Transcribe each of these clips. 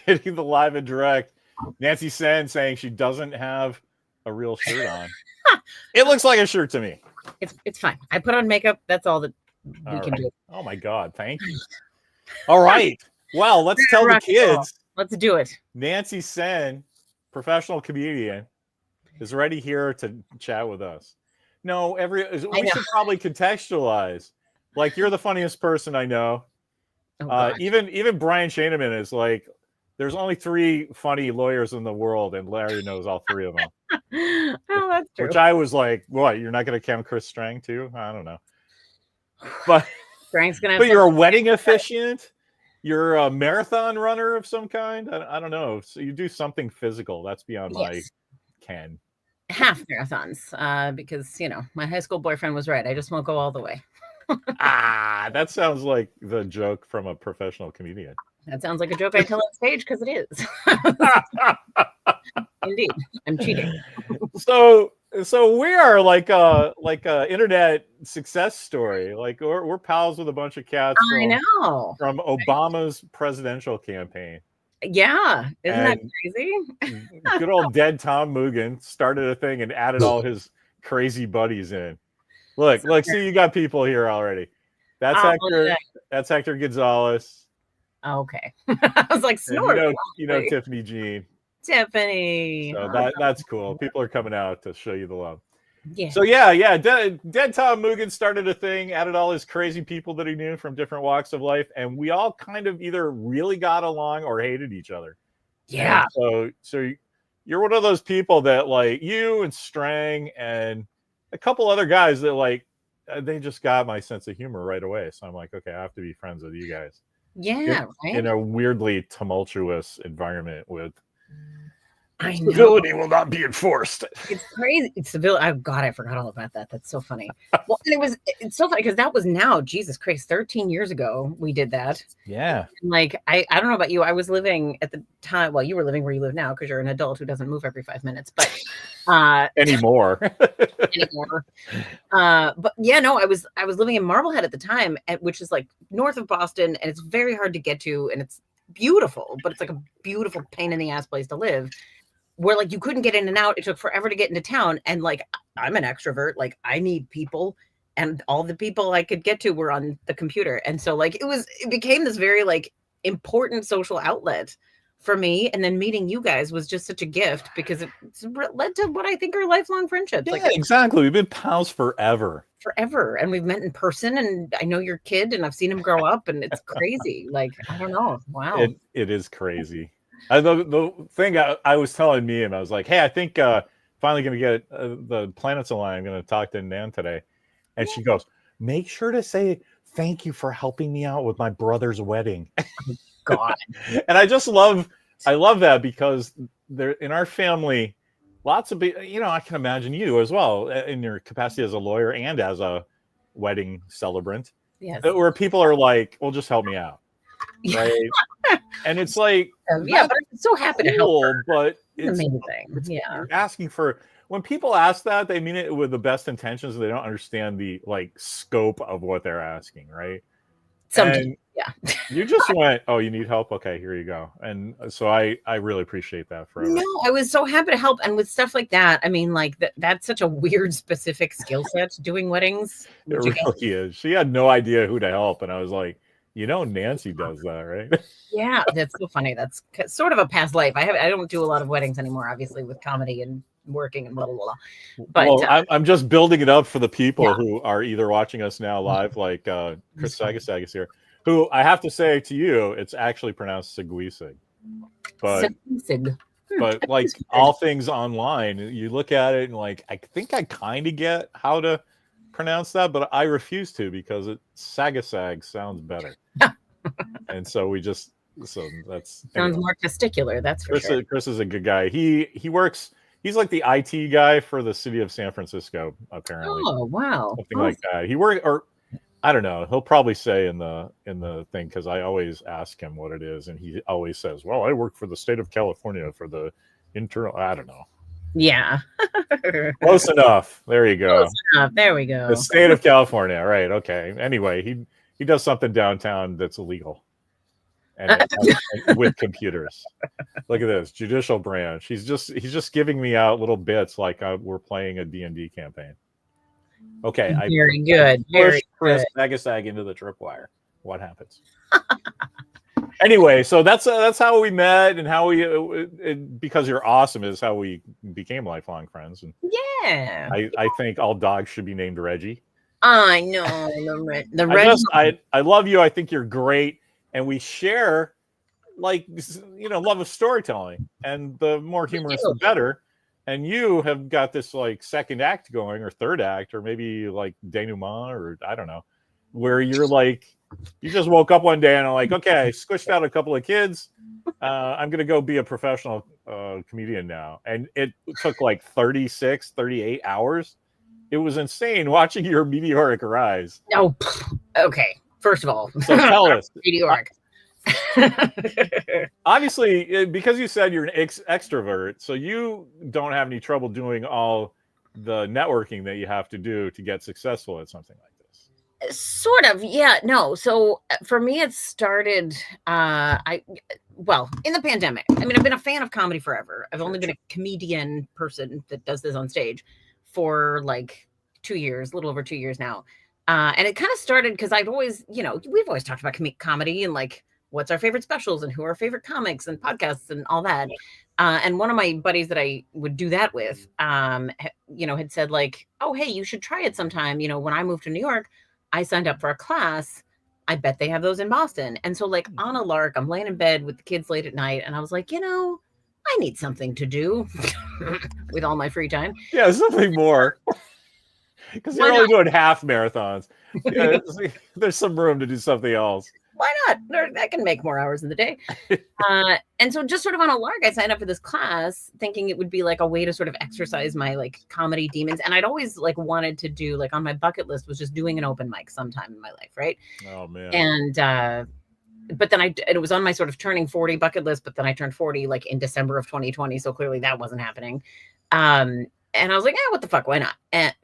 hitting the live and direct. Nancy Sen saying she doesn't have a real shirt on. It looks like a shirt to me. It's fine. I put on makeup. That's all that we can do. Oh my God. Thank you. All right. Well, let's tell the kids. Let's do it. Nancy Sen, professional comedian, is ready here to chat with us. No, we should probably contextualize. Like, you're the funniest person I know. Even Brian Shaneman is like, there's only 3 funny lawyers in the world, and Larry knows all 3 of them. Oh, that's true. Which I was like, what? You're not going to count Chris Strang too? I don't know. But Strang's gonna. But you're a wedding officiant. You're a marathon runner of some kind. I don't know. So you do something physical. That's beyond my ken. Half marathons, because my high school boyfriend was right. I just won't go all the way. That sounds like the joke from a professional comedian. That sounds like a joke I tell on stage because it is. Indeed, I'm cheating. So we are like a internet success story. Like we're pals with a bunch of cats. I know from Obama's presidential campaign. Yeah, isn't that crazy? Good old dead Tom Mugen started a thing and added all his crazy buddies in. Look, see, you got people here already. That's Hector. That's Hector Gonzalez. Okay, I was like, snort. You know Tiffany Jean. Tiffany. So that's cool. People are coming out to show you the love. Yeah. So yeah. Dead Tom Mugen started a thing, added all his crazy people that he knew from different walks of life, and we all kind of either really got along or hated each other. Yeah. And so you're one of those people that, like, you and Strang and a couple other guys that, like, they just got my sense of humor right away. So I'm like, okay, I have to be friends with you guys. Yeah, right. In a weirdly tumultuous environment with civility will not be enforced. It's crazy. It's civility. Oh God, I forgot all about that. That's so funny. Well, and it's so funny because that was now, Jesus Christ, 13 years ago we did that. Yeah. And like I don't know about you. I was living at the time. Well, you were living where you live now because you're an adult who doesn't move every 5 minutes. But anymore. But yeah, no, I was living in Marblehead at the time, which is like north of Boston, and it's very hard to get to, and it's beautiful, but it's like a beautiful pain in the ass place to live. Where like you couldn't get in and out. It took forever to get into town. And like, I'm an extrovert. Like I need people, and all the people I could get to were on the computer. And so like, it became this very like important social outlet for me. And then meeting you guys was just such a gift because it led to what I think are lifelong friendships. Yeah, like, exactly. We've been pals forever. And we've met in person, and I know your kid, and I've seen him grow up, and it's crazy. Like, I don't know. Wow. It is crazy. The thing I was telling Mia, I was like, hey, I think finally going to get the planets aligned. I'm going to talk to Nan today. And she goes, make sure to say thank you for helping me out with my brother's wedding. God. And I love that because there in our family, lots of people, I can imagine you as well in your capacity as a lawyer and as a wedding celebrant. Yes. Where people are like, well, just help me out. Right. And it's like, but I'm so happy to help her. But it's amazing. You're asking for, when people ask that, they mean it with the best intentions, and they don't understand the like scope of what they're asking, right? You just went, oh, you need help? Okay, here you go. And so I really appreciate that for everyone. No, I was so happy to help. And with stuff like that, I mean, like that's such a weird, specific skill set, doing weddings. It really is. She had no idea who to help. And I was like, Nancy does that, right? Yeah, that's so funny. That's sort of a past life. I don't do a lot of weddings anymore, obviously, with comedy and working and blah, blah, blah. But I'm just building it up for the people who are either watching us now live, like Chris Sagasag is here, who I have to say to you, it's actually pronounced Seguisig. But like all things online, you look at it and like, I think I kind of get how to pronounce that, but I refuse to because Sagasag sounds better. And so that's sounds more testicular. That's for sure. Chris is a good guy. He works. He's like the IT guy for the city of San Francisco, apparently. Oh wow, something like that. He worked, or I don't know. He'll probably say in the thing because I always ask him what it is, and he always says, "Well, I work for the state of California for the internal." I don't know. Yeah. Close enough. There you go. Close enough. There we go. The state of California. Right. Okay. Anyway, he does something downtown that's illegal. and with computers. Look at this judicial branch. He's just giving me out little bits like we're playing a D&D campaign. Okay, very good. Very Chris Agasag into the tripwire. What happens? Anyway, so that's how we met, and how we because you're awesome is how we became lifelong friends. And yeah, I think all dogs should be named Reggie. I know the Reggie. I love you. I think you're great, and we share like love of storytelling, and the more humorous the better. And you have got this like second act going, or third act, or maybe like denouement, or I don't know, where you're like, you just woke up one day and I'm like, okay, I squished out a couple of kids. I'm going to go be a professional comedian now. And it took like 36, 38 hours. It was insane watching your meteoric rise. Oh, okay. First of all, so tell us. Meteoric. Obviously, because you said you're an extrovert, so you don't have any trouble doing all the networking that you have to do to get successful at something like this. Sort of, yeah. No, so for me, it started. In the pandemic. I mean, I've been a fan of comedy forever. I've only been a comedian person that does this on stage for like 2 years, a little over 2 years now. And it kind of started because I'd always, we've always talked about comedy and like what's our favorite specials and who are our favorite comics and podcasts and all that. And one of my buddies that I would do that with, had said like, oh, hey, you should try it sometime. When I moved to New York, I signed up for a class. I bet they have those in Boston. And so like on a lark, I'm laying in bed with the kids late at night. And I was like, I need something to do with all my free time. Yeah, something more. Because you're only doing half marathons. Yeah, there's some room to do something else. Why not? I can make more hours in the day. And so just sort of on a lark, I signed up for this class thinking it would be like a way to sort of exercise my like comedy demons. And I'd always like wanted to do like on my bucket list was just doing an open mic sometime in my life. Right. Oh man. And, but then it was on my sort of turning 40 bucket list, but then I turned 40 like in December of 2020. So clearly that wasn't happening. And I was like, what the fuck? Why not?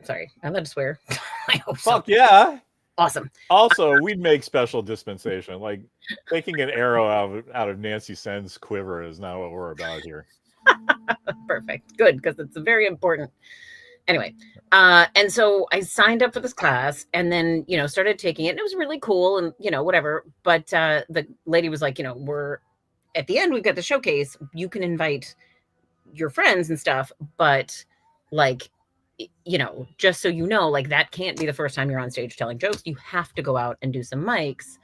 Sorry, I'm allowed to swear. I hope so. Fuck yeah. Awesome. Also, we'd make special dispensation. Like taking an arrow out of Nancy Sen's quiver is not what we're about here. Perfect. Good, because it's very important. Anyway, and so I signed up for this class and then, started taking it. And it was really cool and, whatever. But the lady was like, we're at the end, we've got the showcase. You can invite your friends and stuff, but like, just so you know, like that can't be the first time you're on stage telling jokes. You have to go out and do some mics,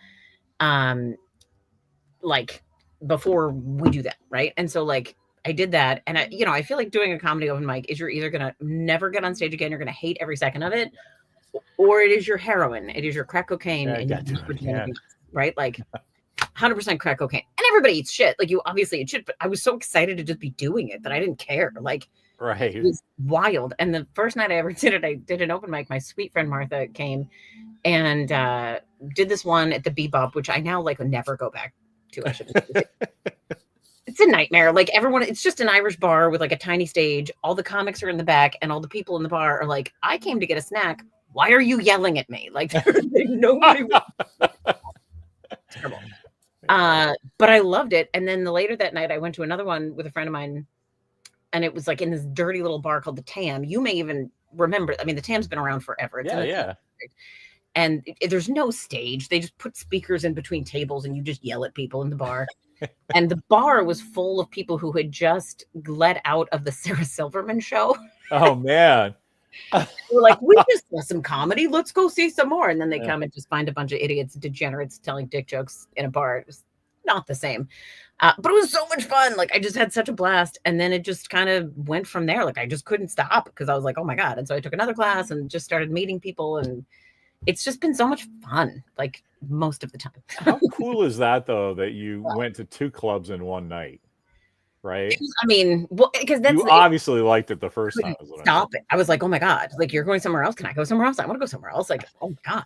like before we do that. Right. And so like I did that. And I feel like doing a comedy open mic is you're either going to never get on stage again. You're going to hate every second of it, or it is your heroin. It is your crack cocaine. Right. Like 100% crack cocaine, and everybody eats shit. Like you obviously eat shit, but I was so excited to just be doing it that I didn't care. Like, right. It was wild. And the first night I ever did it, I did an open mic. My sweet friend Martha came and did this one at the Bebop, which I now like never go back to. I should. It's a nightmare. Like everyone, it's just an Irish bar with like a tiny stage. All the comics are in the back, and all the people in the bar are like, "I came to get a snack. Why are you yelling at me?" Like nobody. Terrible. But I loved it. And then later that night, I went to another one with a friend of mine. And it was like in this dirty little bar called the Tam. You may even remember. I mean, the Tam's been around forever. Yeah. And there's no stage. They just put speakers in between tables and you just yell at people in the bar. And the bar was full of people who had just let out of the Sarah Silverman show. Oh, man. We're like, we just saw some comedy. Let's go see some more. And then they come and just find a bunch of idiots, degenerates telling dick jokes in a bar. It was not the same. But it was so much fun. Like I just had such a blast. And then it just kind of went from there. Like I just couldn't stop because I was like, oh my God. And so I took another class and just started meeting people. And it's just been so much fun, like most of the time. How cool is that though, that you went to 2 clubs in one night? Right. I mean, well, because that's you obviously liked it the first time. Stop it. I was like, oh my God, like you're going somewhere else. Can I go somewhere else? I want to go somewhere else. Like, oh my God.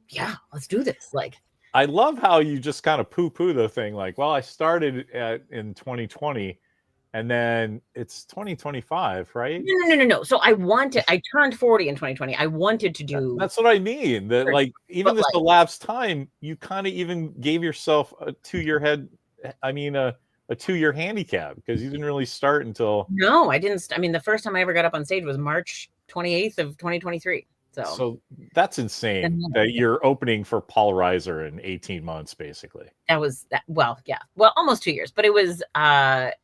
Yeah, let's do this. Like I love how you just kind of poo-poo the thing. Like, well, I started in 2020 and then it's 2025, right? No. So I turned 40 in 2020. I wanted to do. That's what I mean. That like even this elapsed time, you kind of even gave yourself a 2-year head. I mean, a 2-year handicap because you didn't really start until. No, I didn't. I mean, the first time I ever got up on stage was March 28th of 2023. So that's insane that you're opening for Paul Reiser in 18 months, basically. That was that. Well, yeah. Well, almost 2 years, but it was that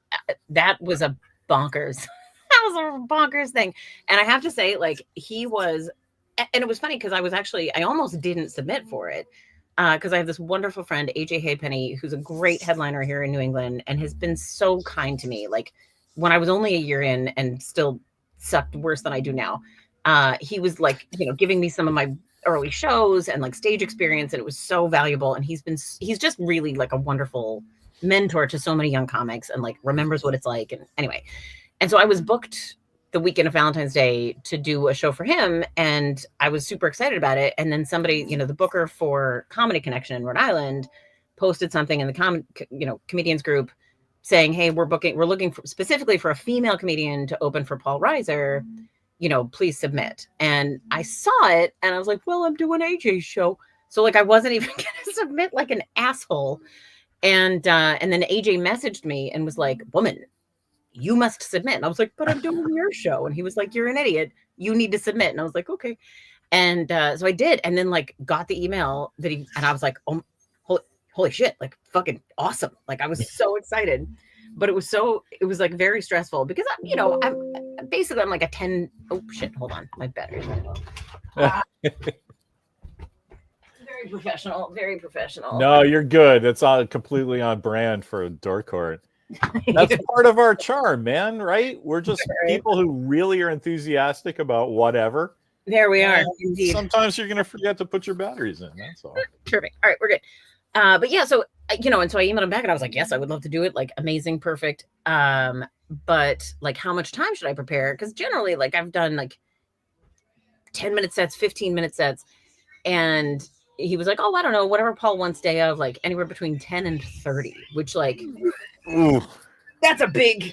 was a bonkers. That was a bonkers thing. And I have to say, like, he was, and it was funny because I almost didn't submit for it. Because I have this wonderful friend, AJ Haypenny, who's a great headliner here in New England and has been so kind to me. Like when I was only a year in and still sucked worse than I do now, he was like, giving me some of my early shows and like stage experience. And it was so valuable. And he's just really like a wonderful mentor to so many young comics and like remembers what it's like. And anyway, and so I was booked the weekend of Valentine's Day to do a show for him. And I was super excited about it. And then somebody, the booker for Comedy Connection in Rhode Island posted something in the comedians group saying, hey, we're looking specifically for a female comedian to open for Paul Reiser, please submit. And I saw it and I was like, well, I'm doing AJ's show. So like, I wasn't even going to submit like an asshole. And then AJ messaged me and was like, woman, you must submit. And I was like, but I'm doing your show. And he was like, you're an idiot. You need to submit. And I was like, okay. And so I did. And then like got the email and I was like, oh, holy shit, like fucking awesome. Like I was so excited, but it was like very stressful because I'm like a 10. Oh shit. Hold on. My battery's going low. Very professional. Very professional. No, you're good. That's all completely on brand for Dork. That's part of our charm, man, right? We're just people who really are enthusiastic about whatever. There we are. Indeed. Sometimes you're going to forget to put your batteries in. That's all. Terrific. All right, we're good. But yeah, so, and so I emailed him back and I was like, yes, I would love to do it. Like amazing, perfect. But like, how much time should I prepare? Because generally, like I've done like 10-minute sets, 15-minute sets. And he was like, oh, I don't know, whatever Paul wants day of, like anywhere between 10 and 30, which like, ooh, that's a big.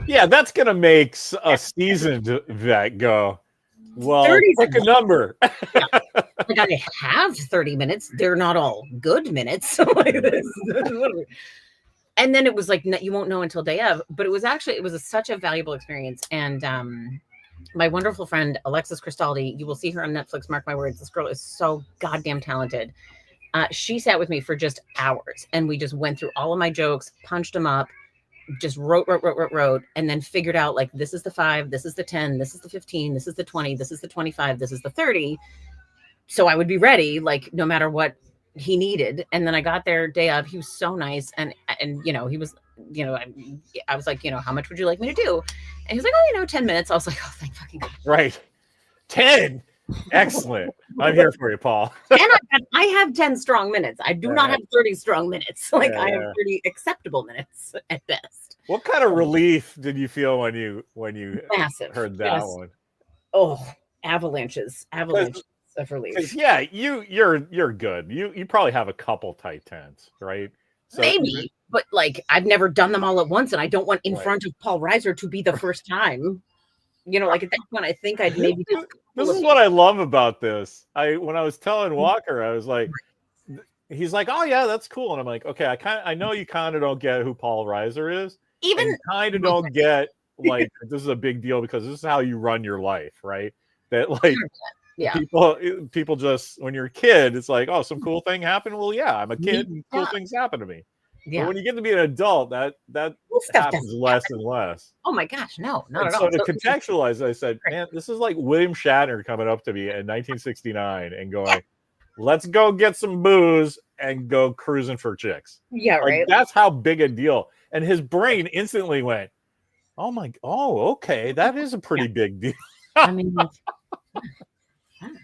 Yeah, that's going to make a seasoned vet go, well, pick a number. Yeah. Like I have 30 minutes. They're not all good minutes. Like this. And then it was like, you won't know until day of, but it was such a valuable experience. And my wonderful friend, Alexis Cristaldi, you will see her on Netflix. Mark my words. This girl is so goddamn talented. She sat with me for just hours and we just went through all of my jokes, punched them up, just wrote, and then figured out like, this is the 5, this is the 10, this is the 15, this is the 20, this is the 25, this is the 30. So I would be ready, like no matter what he needed. And then I got there day of, he was so nice. And he was, I was like, how much would you like me to do? And he was like, oh, 10 minutes. I was like, oh, thank fucking God. Right. 10. Excellent. I'm here for you, Paul. And I have 10 strong minutes. I do not have 30 strong minutes. Like I have 30 acceptable minutes at best. What kind of relief did you feel when you Massive. Heard that one? Oh, avalanches of relief. Yeah, you're good. You probably have a couple tight 10s, right? So, maybe, but like I've never done them all at once, and I don't want in front of Paul Reiser to be the first time. Like at that point, I think I'd maybe. This is what I love about this. When I was telling Walker, I was like, he's like, oh yeah, that's cool, and I'm like, okay, I know you kind of don't get who Paul Reiser is, even kind of don't get like this is a big deal because this is how you run your life, right? That like. Yeah. People just when you're a kid, it's like, oh, some cool thing happened. Well, yeah, I'm a kid and cool things happen to me. Yeah. But when you get to be an adult, that happens less and less. Oh my gosh, no, not at all. So to contextualize, I said, man, this is like William Shatner coming up to me in 1969 and going, let's go get some booze and go cruising for chicks. Yeah, like, right. That's how big a deal. And his brain instantly went, okay, that is a pretty big deal. I mean.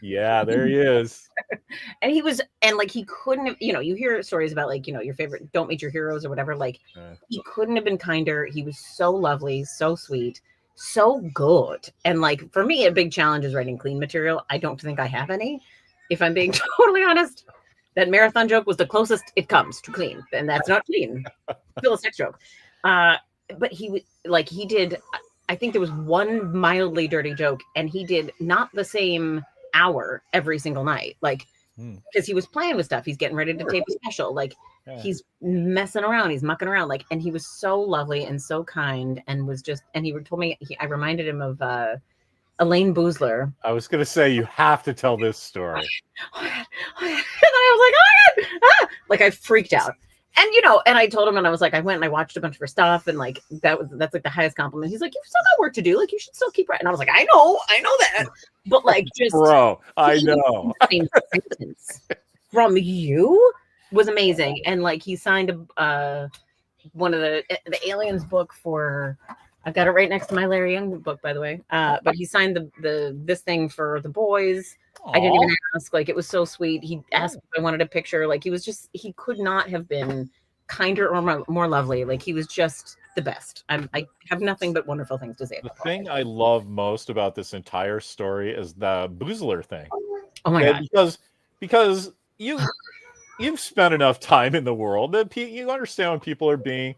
Yeah, there he is. And he was, and like he couldn't have, you hear stories about like, your favorite don't meet your heroes or whatever. Like he couldn't have been kinder. He was so lovely, so sweet, so good. And like for me, a big challenge is writing clean material. I don't think I have any, if I'm being totally honest. That marathon joke was the closest it comes to clean, and that's not clean. Still a sex joke. but he did, I think there was one mildly dirty joke, and he did not the same hour every single night. Like, because he was playing with stuff. He's getting ready to tape a special. Like, he's messing around. He's mucking around. Like, and he was so lovely and so kind, and was just, and he told me, I reminded him of Elaine Boozler. I was going to say, you have to tell this story. And I was like, oh my God. Ah! Like, I freaked out. And, and I told him, and I was like, I went and I watched a bunch of her stuff. And like, that's like the highest compliment. He's like, you've still got work to do. Like, you should still keep writing. And I was like, I know that. But like, just. Bro, I know. Sentence from you was amazing. And like, he signed one of the Aliens book for, I've got it right next to my Larry Young book, by the way. But he signed this thing for the boys. Aww. I didn't even ask. Like, it was so sweet. He asked if I wanted a picture. Like, he could not have been kinder or more lovely. Like, he was just the best. I have nothing but wonderful things to say about the thing I love most about this entire story is the Boozler thing. Oh my God. Because you've spent enough time in the world that you understand when people are being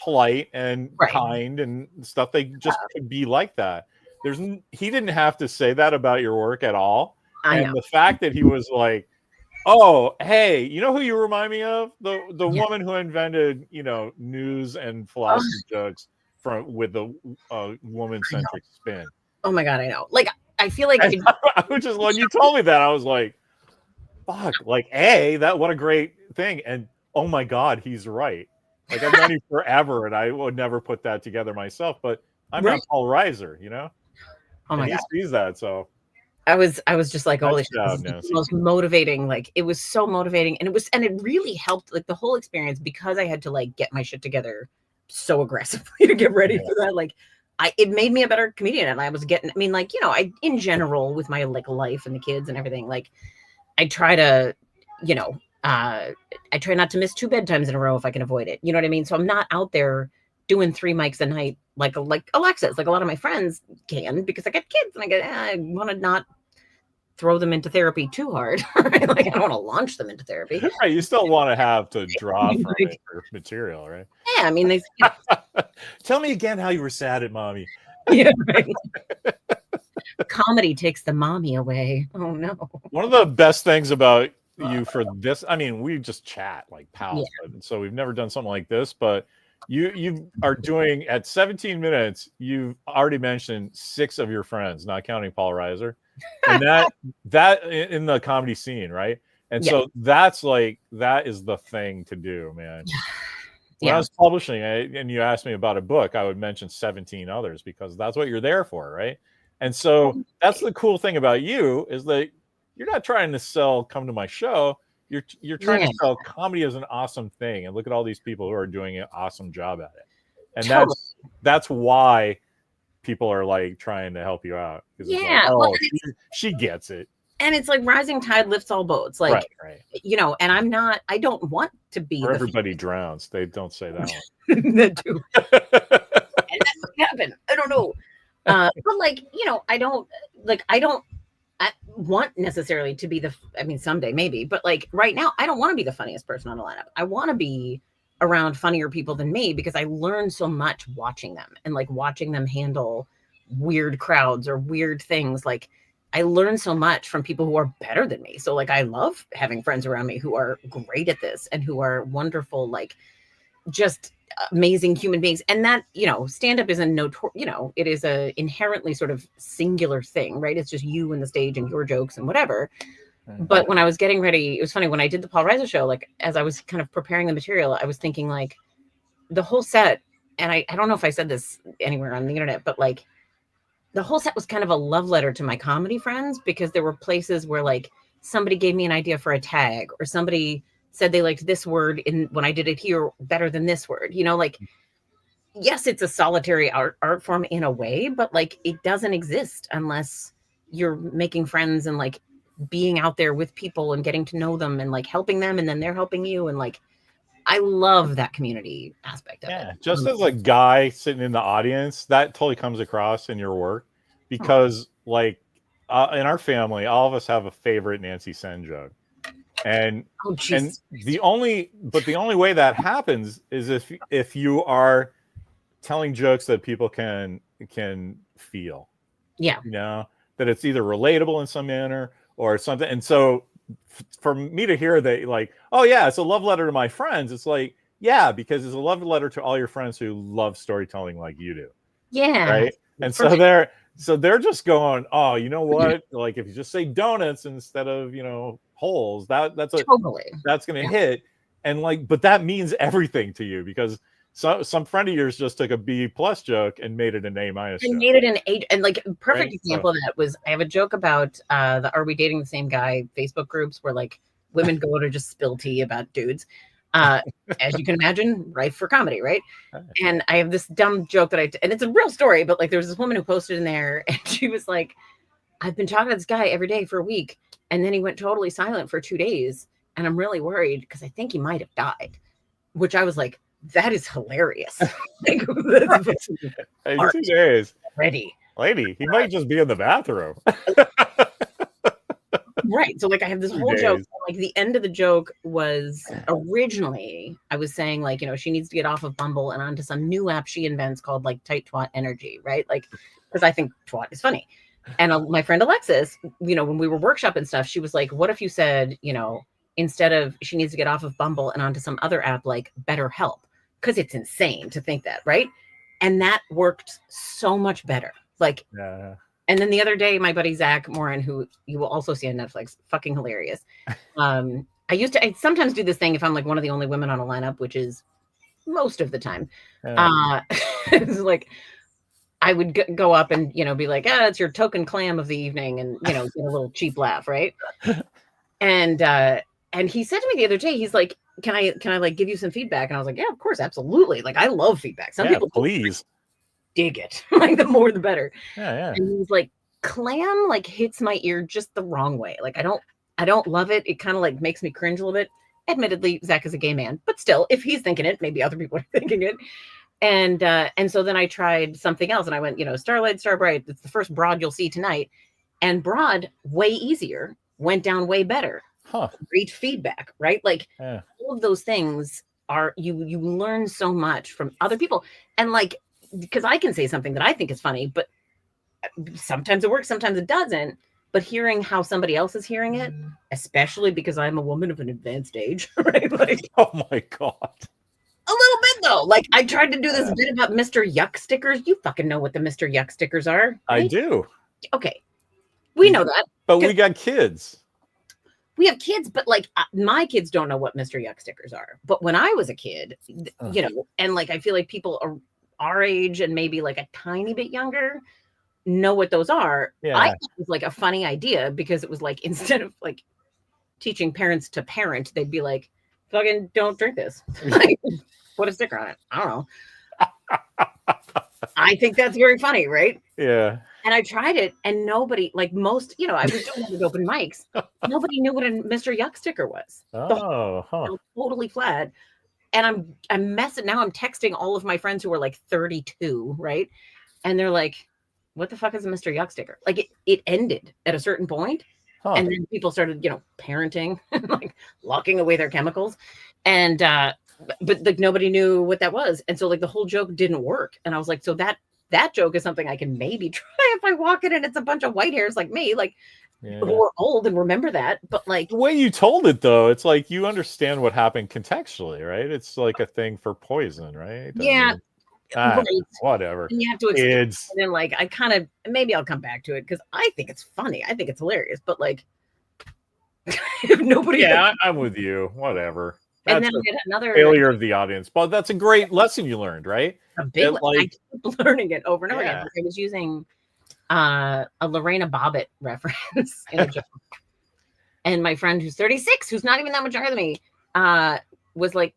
polite and kind and stuff. They just could be like that. He didn't have to say that about your work at all. And the fact that he was like, oh, hey, you know who you remind me of? The woman who invented, news and philosophy jokes with the woman-centric spin. Oh my God, I know. Like, I feel like I was just, when you told me that, I was like, fuck, like, what a great thing. And oh my God, he's right. Like, I've known you forever, and I would never put that together myself. But I'm not Paul Reiser, Oh my God, he sees that. So I was just like, holy shit, this is the most motivating. Like, it was so motivating, and it really helped. Like, the whole experience, because I had to like get my shit together so aggressively to get ready for that. Like, it made me a better comedian, and I was getting. I mean, like, in general with my like life and the kids and everything, like, I try to, I try not to miss 2 bedtimes in a row if I can avoid it. You know what I mean? So I'm not out there doing 3 mics a night like Alexis, like a lot of my friends can, because I got kids and I want to not throw them into therapy too hard. Right? Like, I don't want to launch them into therapy. Right, you still want to have to draw from it for material, right? Yeah, I mean, tell me again how you were sad at mommy. Yeah, right. Comedy takes the mommy away. Oh no. One of the best things about you for this, I mean, we just chat like pals, so we've never done something like this, but you are doing, at 17 minutes, you've already mentioned 6 of your friends, not counting Paul Reiser, and that in the comedy scene, right? And so that's like, that is the thing to do, man. When I was publishing and you asked me about a book, I would mention 17 others, because that's what you're there for, right? And so that's the cool thing about you, is that you're not trying to sell, come to my show. You're trying to sell comedy as an awesome thing, and look at all these people who are doing an awesome job at it. And that's why people are like trying to help you out. Yeah, like, oh, she gets it. And it's like rising tide lifts all boats. Like, right. And I don't want to be. Or everybody drowns. They don't say that one. That too. And that's what happened. I don't know. But like, I don't want necessarily to be someday maybe, but like right now, I don't want to be the funniest person on the lineup. I want to be around funnier people than me, because I learn so much watching them, and like watching them handle weird crowds or weird things. Like, I learn so much from people who are better than me. So like, I love having friends around me who are great at this and who are wonderful, like just amazing human beings. And that, stand-up is it is a inherently sort of singular thing, right? It's just you and the stage and your jokes and whatever. But when I was getting ready, it was funny, when I did the Paul Reiser show, like, as I was kind of preparing the material, I was thinking like the whole set, and I don't know if I said this anywhere on the internet, but like the whole set was kind of a love letter to my comedy friends, because there were places where like somebody gave me an idea for a tag, or somebody said they liked this word when I did it here better than this word, like, yes, it's a solitary art form in a way, but like, it doesn't exist unless you're making friends and like being out there with people and getting to know them and like helping them, and then they're helping you. And like, I love that community aspect of it. Just as a guy sitting in the audience, that totally comes across in your work, because like in our family, all of us have a favorite Nancy SEN joke. And the only way that happens is if you are telling jokes that people can feel. Yeah. You know, that it's either relatable in some manner or something. And so for me to hear that, like, oh yeah, it's a love letter to my friends, it's like, yeah, because it's a love letter to all your friends who love storytelling like you do. Yeah. Right. And so they're just going, oh, you know what? Like, if you just say donuts instead of, you know, holes, that's going to hit. And like, but that means everything to you, because some friend of yours just took a B+ joke and made it an A- joke. And made it an A. And like a perfect example of that was, I have a joke about the Are We Dating the Same Guy Facebook groups where like women go to just spill tea about dudes. As you can imagine, rife for comedy, right? And I have this dumb joke and it's a real story, but like there was this woman who posted in there and she was like, I've been talking to this guy every day for a week, and then he went totally silent for 2 days, and I'm really worried because I think he might have died. Which I was like, that is hilarious. Like, 2 days. Ready. Lady, he might just be in the bathroom. Right. So like I have this whole joke. Like the end of the joke was, originally I was saying like, you know, she needs to get off of Bumble and onto some new app she invents called like Tight Twat Energy, right? Like, because I think twat is funny. And my friend Alexis, you know, when we were workshopping stuff, she was like, what if you said, you know, instead of she needs to get off of Bumble and onto some other app like BetterHelp, because it's insane to think that, right? And that worked so much better. Like, yeah. And then the other day, my buddy Zach Morin, who you will also see on Netflix, fucking hilarious. I sometimes do this thing if I'm like one of the only women on a lineup, which is most of the time. It's like I would go up and, you know, be like, it's your token clam of the evening, and, you know, get a little cheap laugh, right? And he said to me the other day, he's like, can I like give you some feedback? And I was like, yeah, of course, absolutely. Like, I love feedback. Some people please dig it. Like, the more the better. Yeah. And he's like, clam like hits my ear just the wrong way. Like, I don't love it. It kind of like makes me cringe a little bit. Admittedly, Zach is a gay man, but still, if he's thinking it, maybe other people are thinking it. And so then I tried something else, and I went, you know, Starlight, Starbright. It's the first broad you'll see tonight. And broad, way easier, went down way better. Great feedback, right? Like, all of those things are, you learn so much from other people. And like, because I can say something that I think is funny, but sometimes it works, sometimes it doesn't. But hearing how somebody else is hearing it, especially because I'm a woman of an advanced age, right? Like, oh my God. A little bit though. Like, I tried to do this bit about Mr. Yuck stickers. You fucking know what the Mr. Yuck stickers are, right? I do. Okay. We know that. But we got kids. We have kids, but like my kids don't know what Mr. Yuck stickers are. But when I was a kid, you know, and like I feel like people are our age and maybe like a tiny bit younger know what those are. Yeah. I thought it was like a funny idea, because it was like, instead of like teaching parents to parent, they'd be like, fucking don't drink this. Like, put a sticker on it. I don't know. I think that's very funny, right? Yeah. And I tried it, and nobody, like most, you know, I was doing it open mics. Nobody knew what a Mr. Yuck sticker was. Totally flat. And I'm messing now. I'm texting all of my friends who are like 32, right? And they're like, what the fuck is a Mr. Yuck sticker? Like, it ended at a certain point. And then people started, you know, parenting, like locking away their chemicals. And but like nobody knew what that was. And so like the whole joke didn't work. And I was like, so that joke is something I can maybe try if I walk in and it's a bunch of white hairs like me, like who are old and remember that. But like, the way you told it though, it's like you understand what happened contextually, right? It's like a thing for poison, right? Yeah. Whatever. And you have to explain it. And like, I kind of, maybe I'll come back to it because I think it's funny. I think it's hilarious. But like, if nobody. Yeah, I'm with you. Whatever. That's and then we had another failure of the audience. But that's a great lesson you learned, right? A big like, I keep learning it over and over again. I was using a Lorena Bobbitt reference in a joke. And my friend who's 36, who's not even that much younger than me, was like,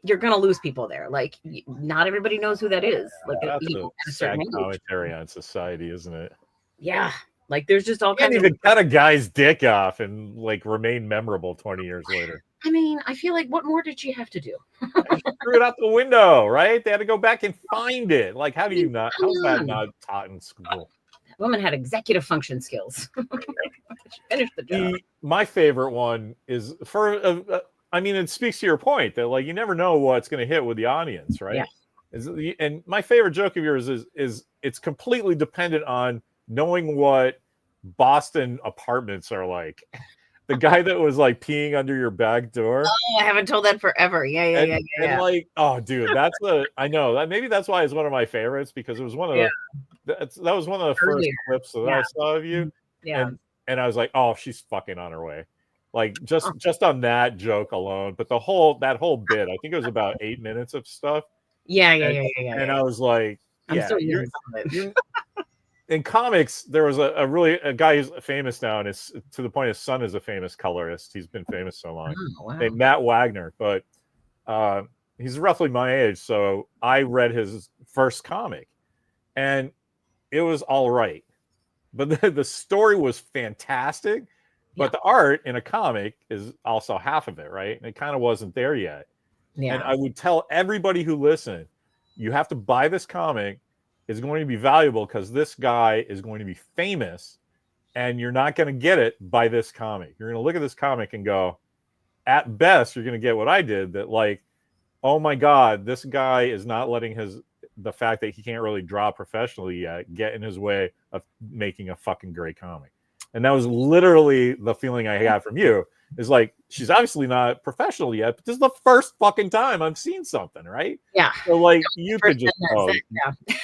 you're gonna lose people there. Like, not everybody knows who that is. Like, that's a sad commentary on society, isn't it? Yeah, like there's just all kinds of. You can't even cut a guy's dick off and like remain memorable 20 years later. I mean, I feel like what more did she have to do? Threw it out the window, right? They had to go back and find it. Like, how do you not? How's that not taught in school? That woman had executive function skills. She finished the job. My favorite one is for. I mean, it speaks to your point that like you never know what's going to hit with the audience, right? Yeah. And my favorite joke of yours is it's completely dependent on knowing what Boston apartments are like. The guy that was like peeing under your back door. Oh, I haven't told that forever. Yeah. And like, oh, dude, I know that maybe that's why it's one of my favorites, because it was one of that was one of the first clips that I saw of you. Yeah. And I was like, oh, she's fucking on her way. Like just on that joke alone. But that whole bit, I think it was about 8 minutes of stuff. Yeah. And I was like, yeah, you're in comics, there was a guy who's famous now, and it's to the point his son is a famous colorist. He's been famous so long. Oh, wow. Named Matt Wagner, but he's roughly my age, so I read his first comic, and it was all right, but the story was fantastic. But the art in a comic is also half of it, right? And it kind of wasn't there yet. Yeah. And I would tell everybody who listened, you have to buy this comic. It's going to be valuable because this guy is going to be famous, and you're not going to get it by this comic. You're going to look at this comic and go, at best, you're going to get what I did, that like, oh my God, this guy is not letting the fact that he can't really draw professionally yet get in his way of making a fucking great comic. And that was literally the feeling I got from you. Is like, she's obviously not professional yet, but this is the first fucking time I've seen something, right? Yeah. So like, you could just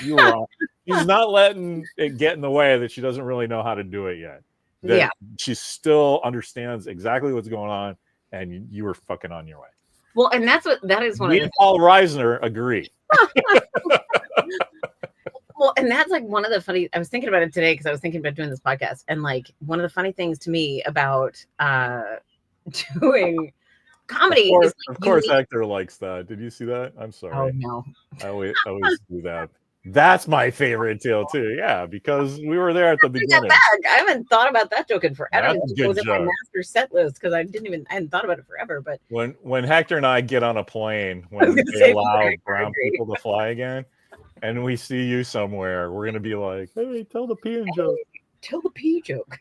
you were wrong. She's not letting it get in the way that she doesn't really know how to do it yet. That she still understands exactly what's going on, and you were fucking on your way. Well, and that is one of the Paul Reiser agree. Well, and that's like one of the funny, I was thinking about it today because I was thinking about doing this podcast, and like one of the funny things to me about doing comedy is like, of course Hector likes that. Did you see that? I'm sorry. Oh no. I always do that. That's my favorite tale too. Yeah, because we were there at the beginning. I haven't thought about that joke in forever. It was in my master set list because I hadn't thought about it forever. But when Hector and I get on a plane, when they allow brown people to fly again, and we see you somewhere, we're gonna be like, hey, tell the peeing joke. Tell the pee joke.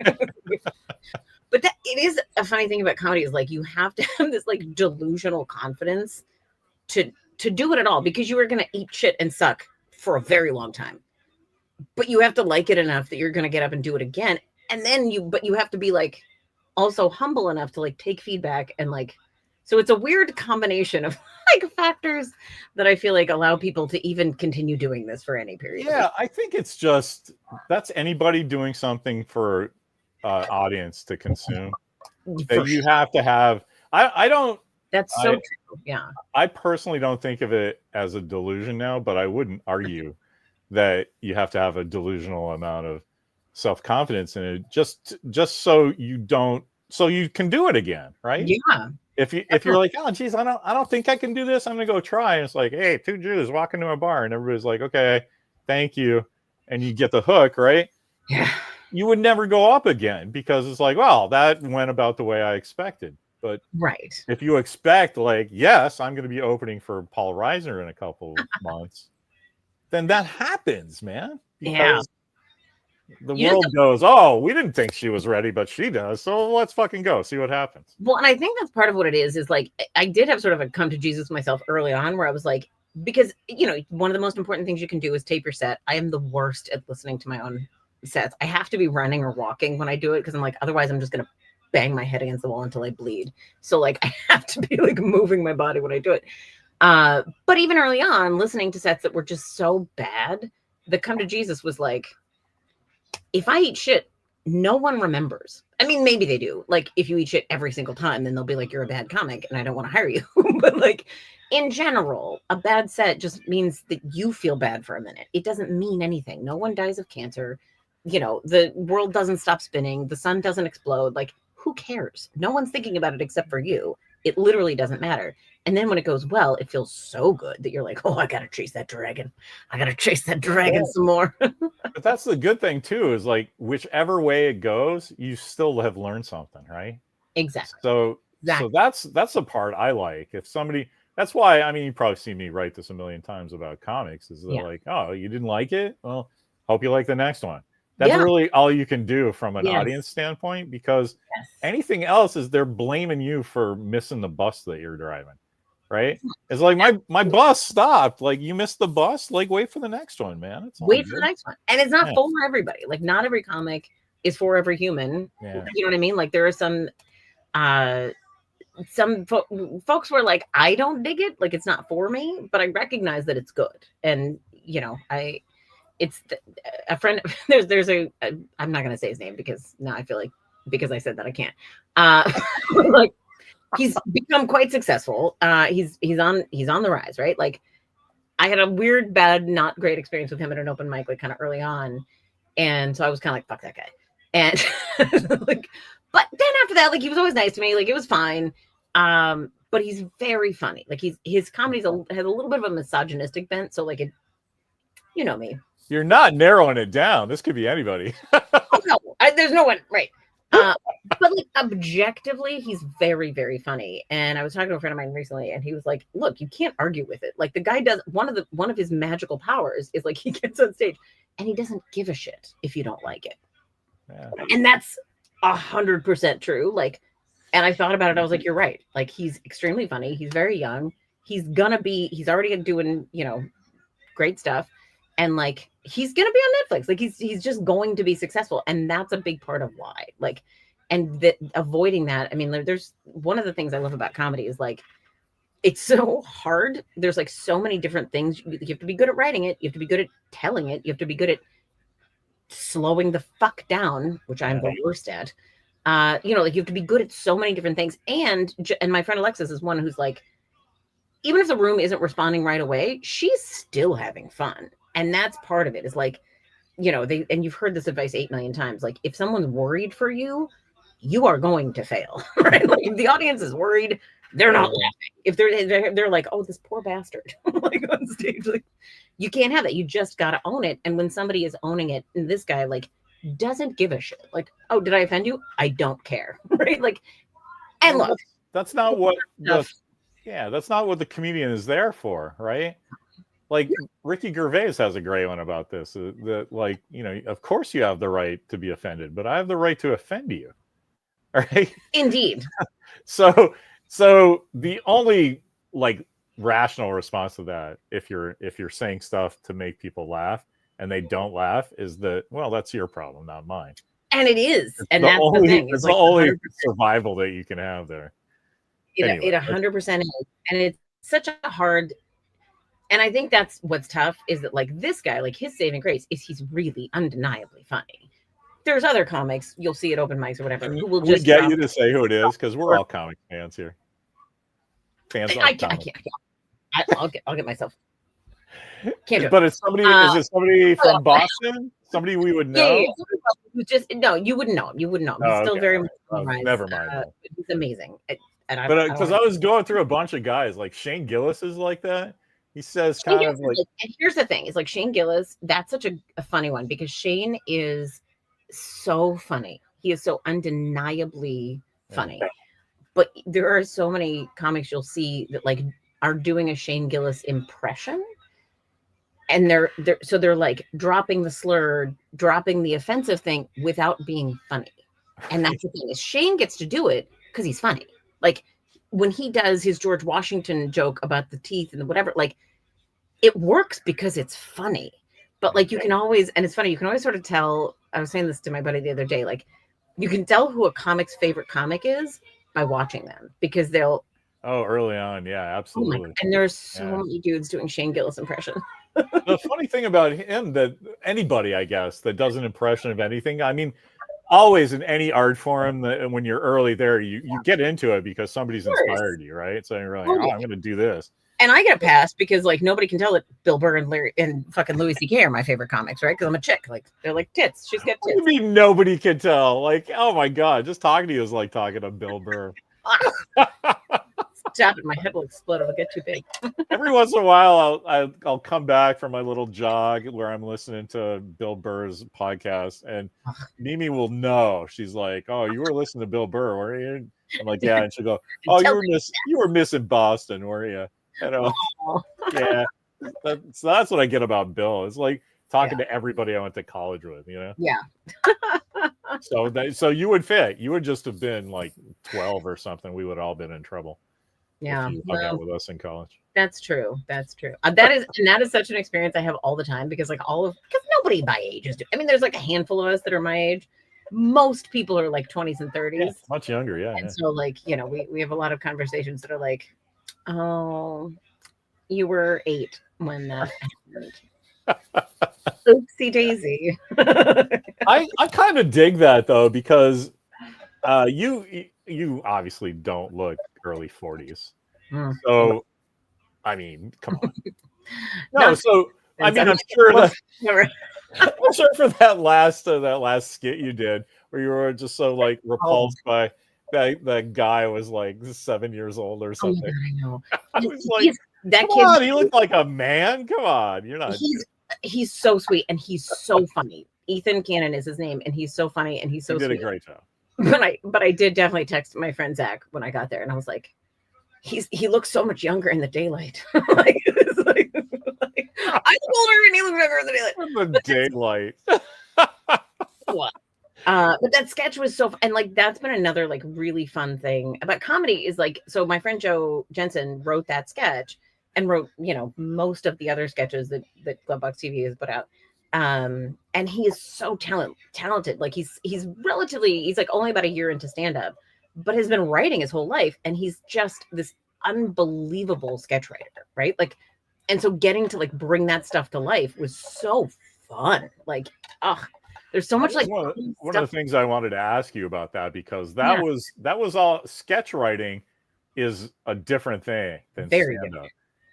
But it is a funny thing about comedy is like you have to have this like delusional confidence to do it at all, because you are going to eat shit and suck for a very long time. But you have to like it enough that you're going to get up and do it again. And then you have to be like also humble enough to like take feedback and like, so it's a weird combination of like factors that I feel like allow people to even continue doing this for any period. Yeah, I think it's just, that's anybody doing something for audience to consume. That you have to have. I don't. That's so true. Yeah. I personally don't think of it as a delusion now, but I wouldn't argue that you have to have a delusional amount of self-confidence in it, just so you can do it again, right? Yeah. If you're like, oh geez, I don't think I can do this, I'm gonna go try. And it's like, hey, two Jews walk into a bar, and everybody's like, okay, thank you, and you get the hook, right? Yeah. You would never go up again, because it's like, well, that went about the way I expected. But right, if you expect like, yes, I'm going to be opening for Paul Reiser in a couple months, then that happens, man. Because the world goes, oh, we didn't think she was ready, but she does. So let's fucking go see what happens. Well, and I think that's part of what it is like, I did have sort of a come to Jesus myself early on, where I was like, because, one of the most important things you can do is tape your set. I am the worst at listening to my own sets. I have to be running or walking when I do it, because I'm like, otherwise I'm just going to bang my head against the wall until I bleed. So like I have to be like moving my body when I do it. But even early on, listening to sets that were just so bad, the come to Jesus was like, if I eat shit, no one remembers. I mean, maybe they do. Like if you eat shit every single time, then they'll be like, you're a bad comic and I don't want to hire you. But like in general, a bad set just means that you feel bad for a minute. It doesn't mean anything. No one dies of cancer. The world doesn't stop spinning. The sun doesn't explode. Like, who cares? No one's thinking about it except for you. It literally doesn't matter. And then when it goes well, it feels so good that you're like, oh, I got to chase that dragon. I got to chase that dragon some more. But that's the good thing too, is like, whichever way it goes, you still have learned something, right? Exactly. So that's the part I like. If somebody, that's why, I mean, you probably see me write this a million times about comics, is they're like, oh, you didn't like it? Well, hope you like the next one. That's really all you can do from an audience standpoint, because anything else is they're blaming you for missing the bus that you're driving. right? It's like my bus stopped. Like, you missed the bus. Like, wait for the next one, man. It's all Wait good. for the next one. And it's not for everybody. Like, not every comic is for every human. Yeah. You know what I mean? Like, there are some folks were like, I don't dig it. Like, it's not for me, but I recognize that it's good. And, you know, it's a friend. There's a I'm not going to say his name because now I feel like, because I said that I can't. Like, he's become quite successful. He's on the rise, right? Like, I had a weird, bad, not great experience with him at an open mic, like, kind of early on. And so I was kind of like, fuck that guy. And like, but then after that, like, he was always nice to me. Like, it was fine. But he's very funny. Like, his comedy has a little bit of a misogynistic bent. So, like, you know me. You're not narrowing it down. This could be anybody. Oh, no, there's no one, right? But, like, objectively, he's very, very funny. And I was talking to a friend of mine recently, and he was like, "Look, you can't argue with it. Like, the guy does one of his magical powers is, like, he gets on stage and he doesn't give a shit if you don't like it." Yeah. And that's 100% true. Like, and I thought about it. I was like, you're right. Like, he's extremely funny. He's very young. He's already doing, you know, great stuff. And, like, he's going to be on Netflix. Like, he's just going to be successful. And that's a big part of why. Like, and that avoiding that. I mean, there's one of the things I love about comedy is, like, it's so hard. There's, like, so many different things. You have to be good at writing it. You have to be good at telling it. You have to be good at slowing the fuck down, which I'm the worst at. You know, like, you have to be good at so many different things. And my friend Alexis is one who's like, even if the room isn't responding right away, she's still having fun. And that's part of it, is, like, you know, and you've heard this advice 8 million times. Like, if someone's worried for you, you are going to fail, right? Like, if the audience is worried, they're not laughing. If they're like, oh, this poor bastard, like, on stage, like, you can't have that. You just got to own it. And when somebody is owning it, and this guy, like, doesn't give a shit. Like, oh, did I offend you? I don't care, right? Like, and look, that's not what that's not what the comedian is there for, right? Like, Ricky Gervais has a great one about this. That, like, you know, of course you have the right to be offended, but I have the right to offend you. All right. Indeed. So the only, like, rational response to that, if you're saying stuff to make people laugh and they don't laugh, is that, well, that's your problem, not mine. And it is. And that's the thing. It's like the only survival that you can have there. It 100% is. And it's such a hard. And I think that's what's tough, is that, like, this guy, like, his saving grace is he's really undeniably funny. There's other comics you'll see at open mics or whatever who will just get you to say who it is, because we're all comic fans here. I can't. I'll get myself. Can't do it. But it's somebody. Is it somebody from Boston? Somebody we would know? Yeah. No, you wouldn't know him. You wouldn't know him. He's still very much never mind. He's amazing. But because I was going through a bunch of guys, like Shane Gillis is like that. He says kind of like. And here's the thing: is, like, Shane Gillis. That's such a funny one, because Shane is so funny. He is so undeniably funny. But there are so many comics you'll see that, like, are doing a Shane Gillis impression, and they're like dropping the slur, dropping the offensive thing without being funny. And that's the thing, is Shane gets to do it because he's funny. Like, when he does his George Washington joke about the teeth and whatever, like, it works because it's funny. But, like, you can always, and it's funny, you can always sort of tell. I was saying this to my buddy the other day, like, you can tell who a comic's favorite comic is by watching them, because they'll. Oh, early on, yeah, absolutely. And there's so many dudes doing Shane Gillis impression. The funny thing about him, that anybody, I guess, that does an impression of anything, I mean, always in any art form, that when you're early there, you get into it because somebody's inspired you, right? So you're like, oh, I'm going to do this. And I get a pass because, like, nobody can tell that Bill Burr and Larry and fucking Louis C.K. are my favorite comics, right? Because I'm a chick. Like, they're like tits. She's got tits. What do you mean nobody can tell? Like, oh my God, just talking to you is like talking to Bill Burr. Stop it. My head will explode. It'll get too big. Every once in a while, I'll come back from my little jog where I'm listening to Bill Burr's podcast, and Mimi will know. She's like, "Oh, you were listening to Bill Burr, were you?" I'm like, "Yeah," and she'll go, "Oh, you were missing Boston, were you?" You know, yeah. So that's what I get about Bill. It's like talking to everybody I went to college with, you know? Yeah. So you would fit. You would just have been like 12 or something. We would have all been in trouble. Yeah. If you hung out with us in college. That's true. That's true. That is such an experience I have all the time because because nobody my age is. I mean, there's like a handful of us that are my age. Most people are like 20s and 30s. Yeah, much younger, yeah. And so like, we have a lot of conversations that are like, oh, you were 8 when that happened. Oopsie daisy. I kind of dig that though, because you obviously don't look early 40s. So I mean, come on. No, so I mean, I'm sure for that last skit you did where you were just so like repulsed by that guy was like 7 years old or something. Oh my God, I know. I was like, come on, he looked like a man. Come on, you're not. He's so sweet and he's so funny. Ethan Cannon is his name, and he's so funny and he's so sweet. He did a great job. But I did definitely text my friend Zach when I got there, and I was like, he looks so much younger in the daylight. like I look older and he looks younger in the daylight. In the daylight. What? But that sketch was so, and like that's been another like really fun thing about comedy is like, so my friend Joe Jensen wrote that sketch and wrote, most of the other sketches that Glovebox TV has put out. And he is so talented. Like he's like only about a year into stand-up, but has been writing his whole life, and he's just this unbelievable sketch writer, right? Like, and so getting to like bring that stuff to life was so fun. Like, there's so much like one of the things I wanted to ask you about that, because that was all sketch writing is a different thing than stand-up.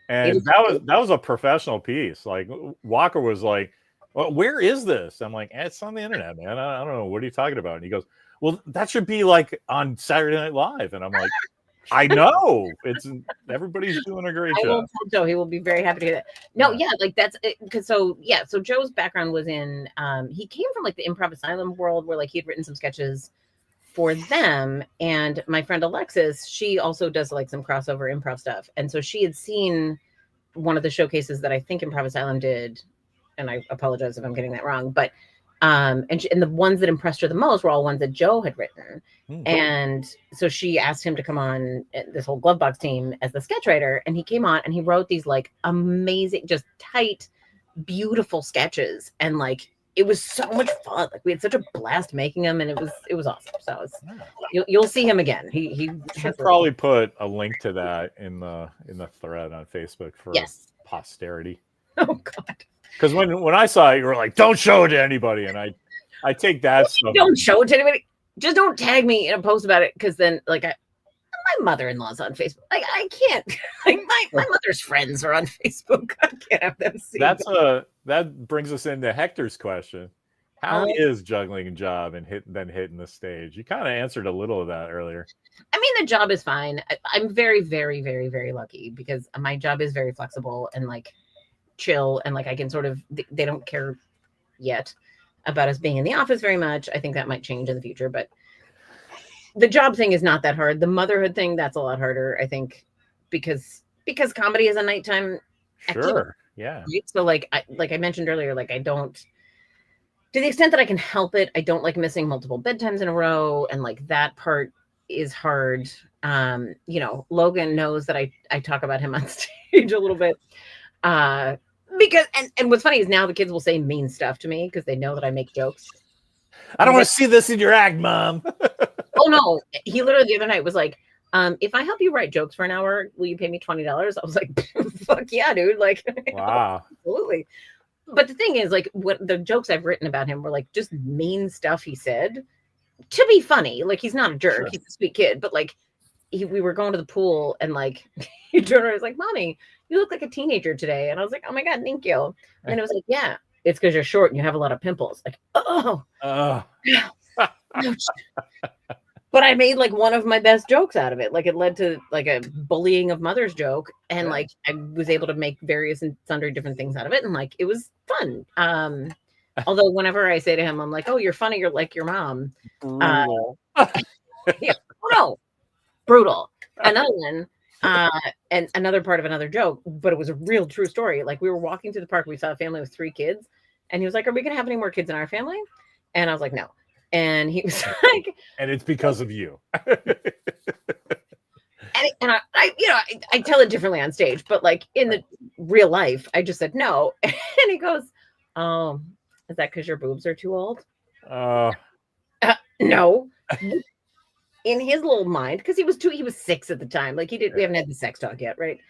And that was a professional piece. Like Walker was like, well, where is this? I'm like, it's on the internet, man. I don't know. What are you talking about? And he goes, well, that should be like on Saturday Night Live. And I'm like, I know. Everybody's doing a great job. So he will be very happy to hear that. No, yeah, like that's because so Joe's background was in he came from like the Improv Asylum world where like he had written some sketches for them. And my friend Alexis, she also does like some crossover improv stuff. And so she had seen one of the showcases that I think Improv Asylum did. And I apologize if I'm getting that wrong, but and the ones that impressed her the most were all ones that Joe had written. And so she asked him to come on this whole Glovebox team as the sketch writer, and he came on and he wrote these like amazing, just tight, beautiful sketches, and like it was so much fun. Like we had such a blast making them, and it was awesome. So you'll see him again. He should probably put a link to that in the thread on Facebook for posterity. Oh God. Because when I saw it, you were like, "Don't show it to anybody," and I take that stuff. Don't show it to anybody. Just don't tag me in a post about it, because then like my mother-in-law's on Facebook. Like I can't. Like my mother's friends are on Facebook. I can't have them see. That brings us into Hector's question. How is juggling a job and then hitting the stage? You kind of answered a little of that earlier. I mean, the job is fine. I'm very, very, very, very lucky because my job is very flexible and like chill, and like I can sort of, they don't care yet about us being in the office very much. I think that might change in the future, but the job thing is not that hard. The motherhood thing, that's a lot harder, I think, because comedy is a nighttime activity. Yeah. So like I mentioned earlier, like I don't, to the extent that I can help it, I don't like missing multiple bedtimes in a row, and like that part is hard. Logan knows that I talk about him on stage a little bit. Because and what's funny is now the kids will say mean stuff to me because they know that I make jokes. I don't want to see this in your act, Mom. Oh no, he literally the other night was like, if I help you write jokes for an hour, will you pay me $20? I was like, fuck yeah, dude. Like, wow. Absolutely. But the thing is, like, what the jokes I've written about him were like just mean stuff he said to be funny. Like, he's not a jerk. Sure. He's a sweet kid. But like, we were going to the pool, and like he turned around and was like, "Mommy, you look like a teenager today." And I was like, "Oh my God, thank you." And it was like, "Yeah, it's because you're short and you have a lot of pimples." Like, But I made like one of my best jokes out of it. Like it led to like a bullying of mothers joke. And like I was able to make various and sundry different things out of it. And like it was fun. Although whenever I say to him, I'm like, "Oh, you're funny, you're like your mom." Yeah. Oh no. Brutal. Another one. And another part of another joke, but it was a real true story. Like we were walking through the park, we saw a family with 3 kids, and he was like, "Are we gonna have any more kids in our family?" And I was like, "No." And he was like, and it's because of you. And I tell it differently on stage, but like in the real life, I just said no. And he goes, "Oh, is that because your boobs are too old?" No. In his little mind, because he was 6 at the time. Like we haven't had the sex talk yet, right?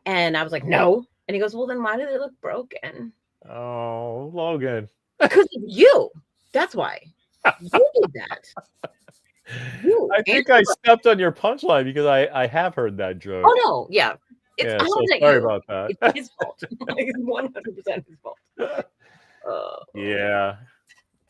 And I was like, no. And he goes, well, then why do they look broken? Oh, Logan. Because of you. That's why. You did that. I think I stepped on your punchline because I have heard that joke. Oh no, yeah. It's sorry about that. It's his fault. It's 100% his fault. Yeah.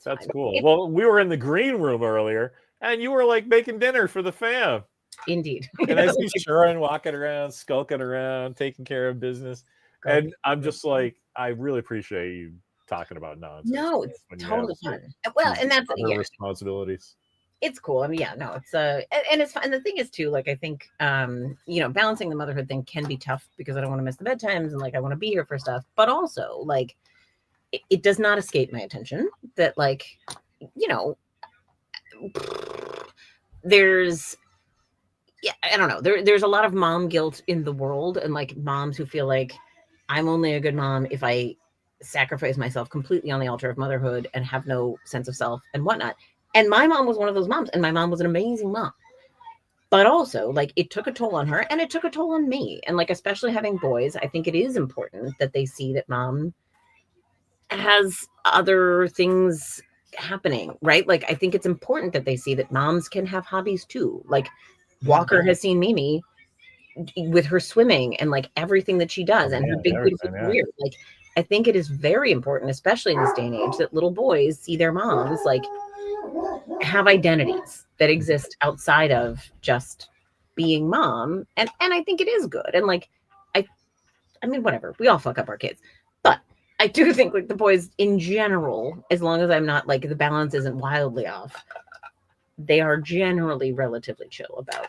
That's cool. Well, we were in the green room earlier and you were like making dinner for the fam. Indeed. And I see Sharon walking around, skulking around, taking care of business. And I'm just like, I really appreciate you talking about nonsense. No, it's totally fun. Well, and that's responsibilities. It's cool. I mean, yeah, no, it's and it's fun. And the thing is too, like I think balancing the motherhood thing can be tough because I don't want to miss the bedtimes and like I want to be here for stuff, but also like it does not escape my attention that like, there's I don't know. There's a lot of mom guilt in the world and like moms who feel like I'm only a good mom if I sacrifice myself completely on the altar of motherhood and have no sense of self and whatnot. And my mom was one of those moms, and my mom was an amazing mom. But also, like, it took a toll on her and it took a toll on me. And like, especially having boys, I think it is important that they see that mom has other things happening, right? Like, I think it's important that they see that moms can have hobbies too. Like, Walker has seen Mimi with her swimming and like everything that she does and her big beautiful career. Like, I think it is very important, especially in this day and age, that little boys see their moms like have identities that exist outside of just being mom. And I think it is good. And like, I mean, whatever, we all fuck up our kids, but I do think like the boys in general, as long as I'm not like the balance isn't wildly off, they are generally relatively chill about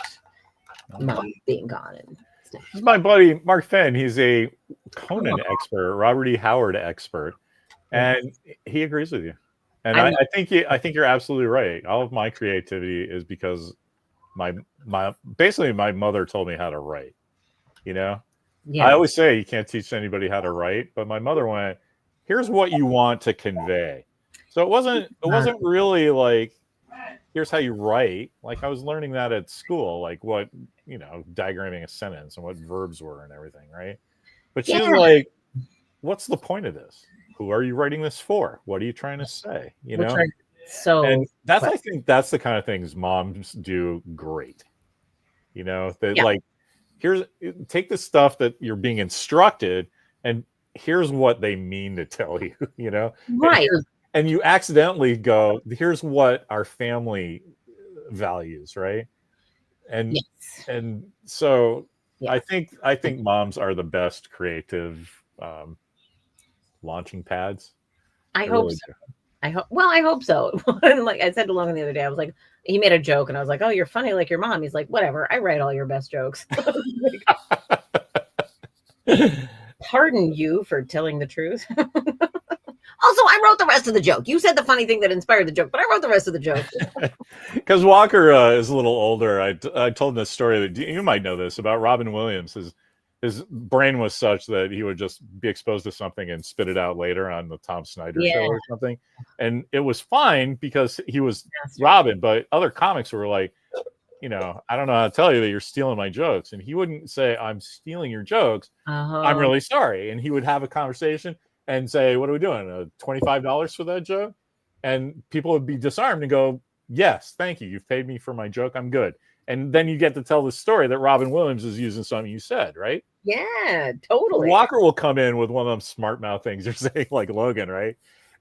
mom being gone. And stuff. This is my buddy Mark Fenn. He's a Conan expert, Robert E. Howard expert, and he agrees with you. And I think you're absolutely right. All of my creativity is because my mother told me how to write. I always say you can't teach anybody how to write, but my mother went, "Here's what you want to convey." So it wasn't really like, here's how you write. Like I was learning that at school, like what, diagramming a sentence and what verbs were and everything, right? But she's like, what's the point of this? Who are you writing this for? What are you trying to say? And I think that's the kind of things moms do great. Like, take the stuff that you're being instructed and here's what they mean to tell you, Right. And you accidentally go, here's what our family values, right? And so I think moms are the best creative launching pads. I hope so. I hope so. And like I said to Logan the other day, I was like, he made a joke and I was like, "Oh, you're funny like your mom." He's like, "Whatever, I write all your best jokes." Pardon you for telling the truth. Also, I wrote the rest of the joke. You said the funny thing that inspired the joke, but I wrote the rest of the joke. Because Walker is a little older. I told him this story that you might know this about Robin Williams. His brain was such that he would just be exposed to something and spit it out later on the Tom Snyder show or something. And it was fine because he was Robin, but other comics were like, I don't know how to tell you that you're stealing my jokes. And he wouldn't say, "I'm stealing your jokes. I'm really sorry." And he would have a conversation and say, "What are we doing? $25 for that joke?" And people would be disarmed and go, "Yes, thank you. You've paid me for my joke. I'm good." And then you get to tell the story that Robin Williams is using something you said, right? Yeah, totally. Walker will come in with one of them smart mouth things you're saying, like Logan, right?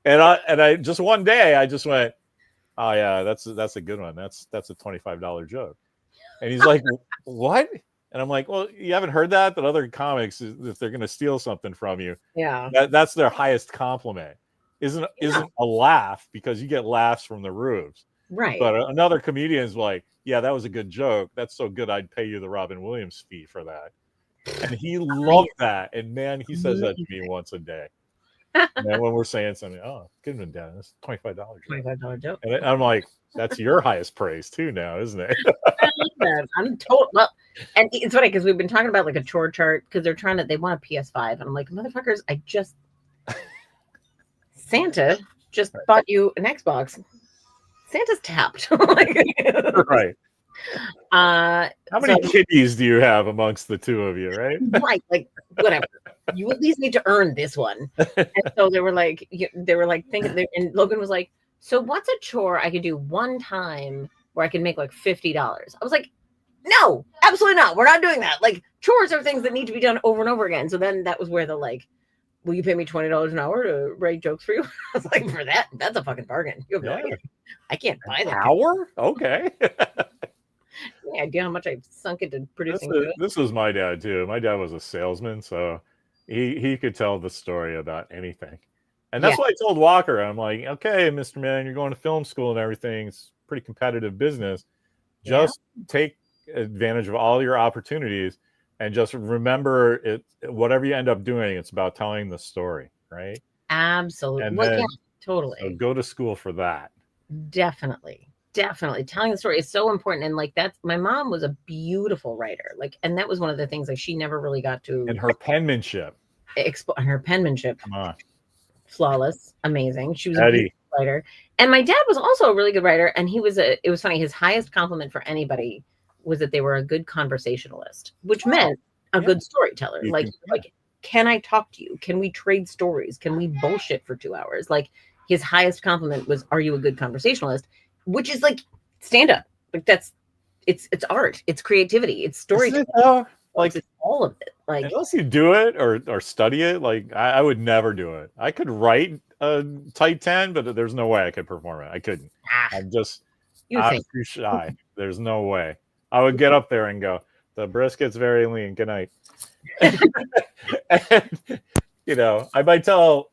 And I just one day I just went, "Oh yeah, that's a good one. That's a $25 joke." And he's like, "What?" And I'm like, "Well, you haven't heard that other comics, if they're going to steal something from you, that's their highest compliment. Isn't a laugh, because you get laughs from the roofs, right? But another comedian's like, "Yeah, that was a good joke. That's so good, I'd pay you the Robin Williams fee for that." And he loved that. And man, he says that to me once a day. And then when we're saying something, oh, good one, Dad. That's $25. $25 joke. And I'm like, that's your highest praise too now, isn't it? I like that. I'm told. Well, and it's funny because we've been talking about like a chore chart because they want a PS5, and I'm like, motherfuckers, Santa just bought you an Xbox. Santa's tapped. Right. How many kiddies do you have amongst the two of you, right? Right, like whatever. You at least need to earn this one. And so they were like thinking, and Logan was like, so what's a chore I could do one time where I can make like $50? I was like, no, absolutely not. We're not doing that. Like chores are things that need to be done over and over again. So then that was where the like, will you pay me $20 an hour to write jokes for you? I was like, for that, that's a fucking bargain. You have no idea. I can't buy that. Hour? Okay. Any idea how much I've sunk into producing this was my dad too. My dad was a salesman, so he could tell the story about anything. And that's why I told Walker, I'm like, okay, Mr. Man, you're going to film school and everything. It's pretty competitive business. Just take advantage of all your opportunities and just remember it. Whatever you end up doing, it's about telling the story, right? Absolutely. And then, totally. So go to school for that. Definitely telling the story is so important. And like my mom was a beautiful writer, like, and that was one of the things like she never really got to. And her penmanship. Her penmanship. Come on. Flawless, amazing. She was a beautiful writer. And my dad was also a really good writer. And it was funny. His highest compliment for anybody was that they were a good conversationalist, which meant a good storyteller. Like, can I talk to you? Can we trade stories? Can we bullshit for 2 hours? Like his highest compliment was, are you a good conversationalist? Which is like stand up. Like it's art. It's creativity. It's storytelling. Like it's all of it. Like unless you do it or study it, like I would never do it. I could write a tight 10, but there's no way I could perform it. I couldn't. I'm too shy. There's no way. I would get up there and go, the brisket's very lean. Good night. And, I might tell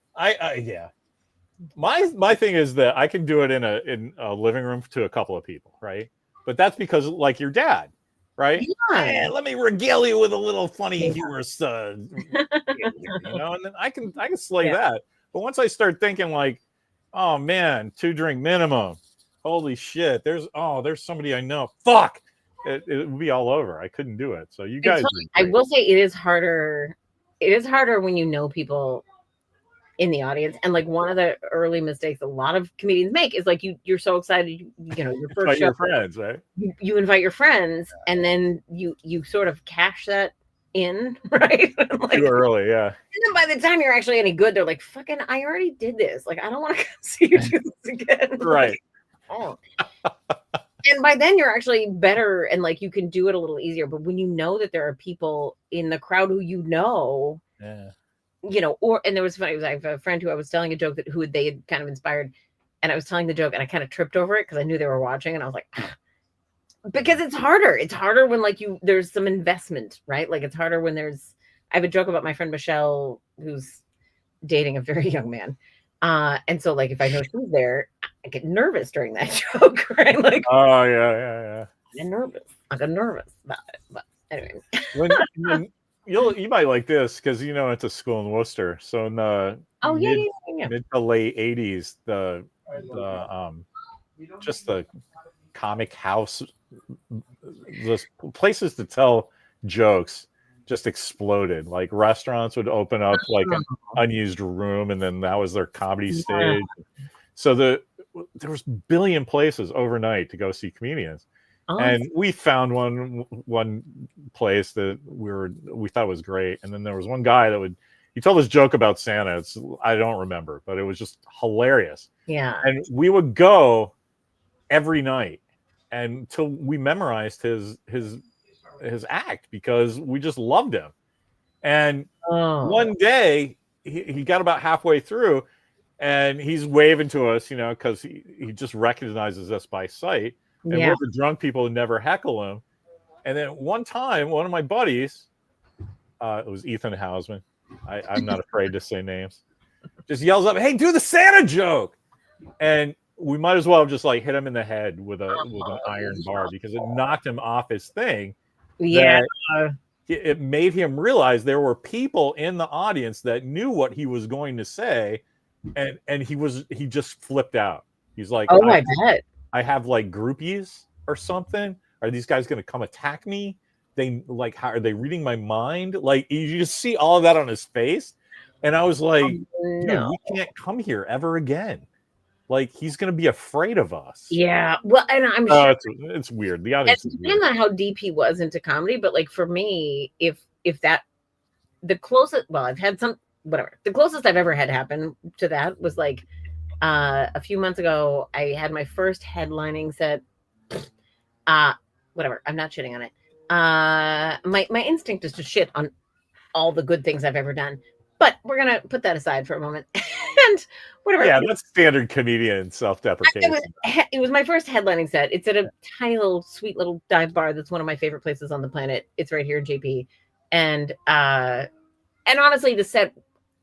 my thing is that I can do it in a living room to a couple of people, right? But that's because like your dad, right? Yeah. Let me regale you with a little funny humorous and then I can slay that. But once I start thinking like, oh man, 2 drink minimum. Holy shit, there's somebody I know. Fuck. It would be all over. I couldn't do it. So you guys, I will say it is harder. It is harder when you know people in the audience. And like one of the early mistakes a lot of comedians make is like you're so excited, your first show, your friends, right? You invite your friends, and then you sort of cash that in, right? Like, too early, yeah. And then by the time you're actually any good, they're like, "Fucking, I already did this. Like, I don't want to see you do this again." Right. Like, oh. And by then you're actually better, and like you can do it a little easier. But when you know that there are people in the crowd who and there was funny. I have a friend who I was telling a joke who they had kind of inspired, and I was telling the joke and I kind of tripped over it because I knew they were watching, and I was like, because it's harder. It's harder when like there's some investment, right? Like it's harder when I have a joke about my friend Michelle who's dating a very young man, and so like if I know she's there, I get nervous during that joke, right? Like, oh yeah. I get nervous about it, but anyway. when you might like this because it's a school in Worcester. So in the mid to late 80s, the comic house, the places to tell jokes just exploded. Like restaurants would open up like an unused room, and then that was their comedy stage. So there was a billion places overnight to go see comedians. And we found one place that we thought was great. And then there was one guy he told this joke about Santa. I don't remember, but it was just hilarious. Yeah. And we would go every night until we memorized his act because we just loved him. And one day he got about halfway through and he's waving to us, because he just recognizes us by sight. And we're the drunk people who never heckle him. And then one time, one of my buddies, it was Ethan Hausman. I'm not afraid to say names. Just yells up, "Hey, do the Santa joke!" And we might as well have just like hit him in the head with an iron bar because it knocked him off his thing. Yeah. it made him realize there were people in the audience that knew what he was going to say, and he just flipped out. He's like, oh, I bet. I have like groupies or something. Are these guys going to come attack me? They like, how are they reading my mind? Like, you just see all of that on his face. And I was like, dude, we can't come here ever again. Like, he's going to be afraid of us. Yeah. Well, and I'm sure it's weird. The audience is depends on how deep he was into comedy. But like for me, if that, the closest, well, I've had some, whatever. The closest I've ever had happen to that was like a few months ago. I had my first headlining set. Whatever. I'm not shitting on it. My instinct is to shit on all the good things I've ever done. But we're going to put that aside for a moment. And whatever. Yeah, that's standard comedian self-deprecation. It was my first headlining set. It's at a tiny little, sweet little dive bar that's one of my favorite places on the planet. It's right here in JP. And honestly, the set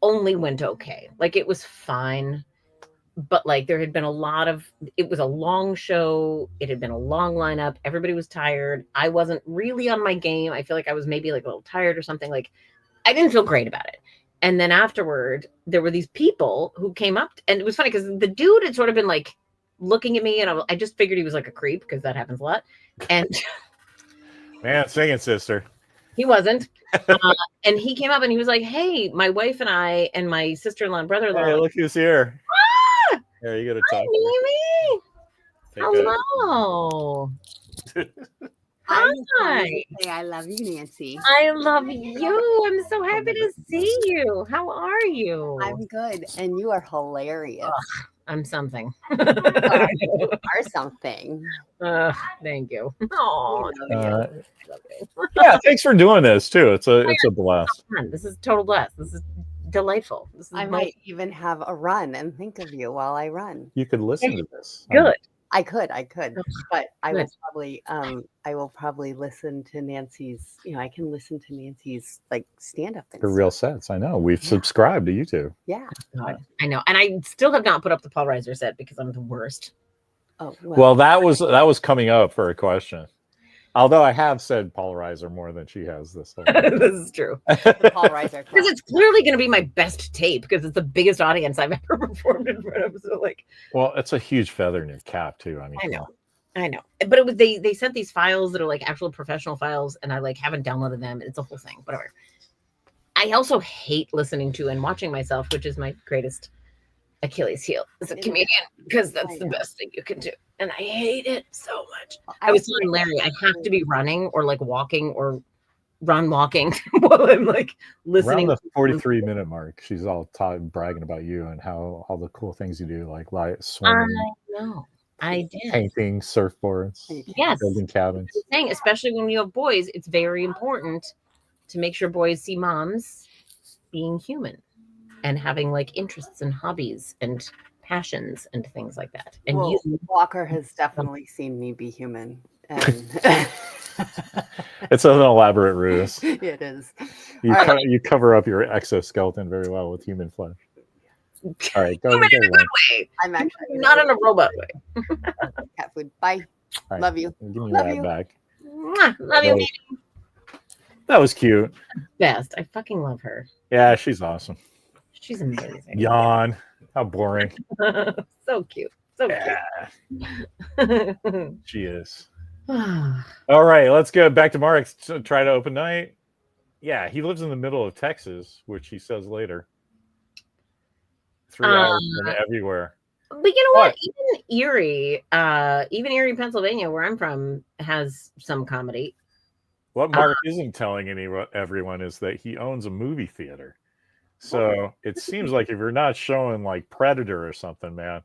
only went okay. Like, it was fine. But, like, there had been it was a long show. It had been a long lineup. Everybody was tired. I wasn't really on my game. I feel like I was maybe, like, a little tired or something. Like, I didn't feel great about it. And then afterward, there were these people who came up, and it was funny because the dude had sort of been like looking at me, and I just figured he was like a creep because that happens a lot. And man, singing sister. He wasn't. And he came up and he was like, "Hey, my wife and I and my sister-in-law and brother-in-law." Hey, look who's here. Ah! Here, you got to Hi, talk. Mimi. Hello. Hi. I love you, Nancy. I love you. I'm so happy to see you. How are you? I'm good, and you are hilarious. Ugh, I'm something. You are something. Thank you. Oh, yeah, thanks for doing this too. It's a blast. This is total blast. This is delightful. I might even have a run and think of you while I run. You could listen to this. Good. I could, but I will probably listen to Nancy's. I can listen to Nancy's like stand up. For real sets, I know. We've subscribed to YouTube. Yeah, God, I know, and I still have not put up the Paul Reiser set because I'm the worst. Oh well, that was coming up for a question. Although I have said Paul Reiser more than she has this whole this is true. Paul Reiser, because it's clearly going to be my best tape because it's the biggest audience I've ever performed in front of. So like, well, it's a huge feather in your cap too. I mean, I know, but it was they sent these files that are like actual professional files, and I like haven't downloaded them. It's a whole thing. Whatever. I also hate listening to and watching myself, which is my greatest Achilles heel as a comedian, because that's the best thing you can do. And I hate it so much. I was telling Larry, I have to be running or like walking or walking while I'm like listening. Around the 43-minute mark, she's all bragging about you and how all the cool things you do, like swimming. I know. I did. Painting surfboards. Yes. Building cabins. Saying, especially when you have boys, it's very important to make sure boys see moms being human and having like interests and hobbies and passions and things like that. And Walker has definitely seen me be human. And it's an elaborate ruse. It is. You cover up your exoskeleton very well with human flesh. All right, go. In a good way. I'm actually not in a robot way. Cat food. Bye. Right, love you. Give me that back. Love you. That was cute. Best. I fucking love her. Yeah, she's awesome. She's amazing. Yawn. How boring. So cute. So cute. She is. All right, let's go back to Mark. Try to open night. Yeah, he lives in the middle of Texas, which he says later. 3 hours from everywhere. But you know what? Even Erie, Pennsylvania, where I'm from, has some comedy. What Mark isn't telling everyone is that he owns a movie theater. So it seems like if you're not showing like Predator or something, man,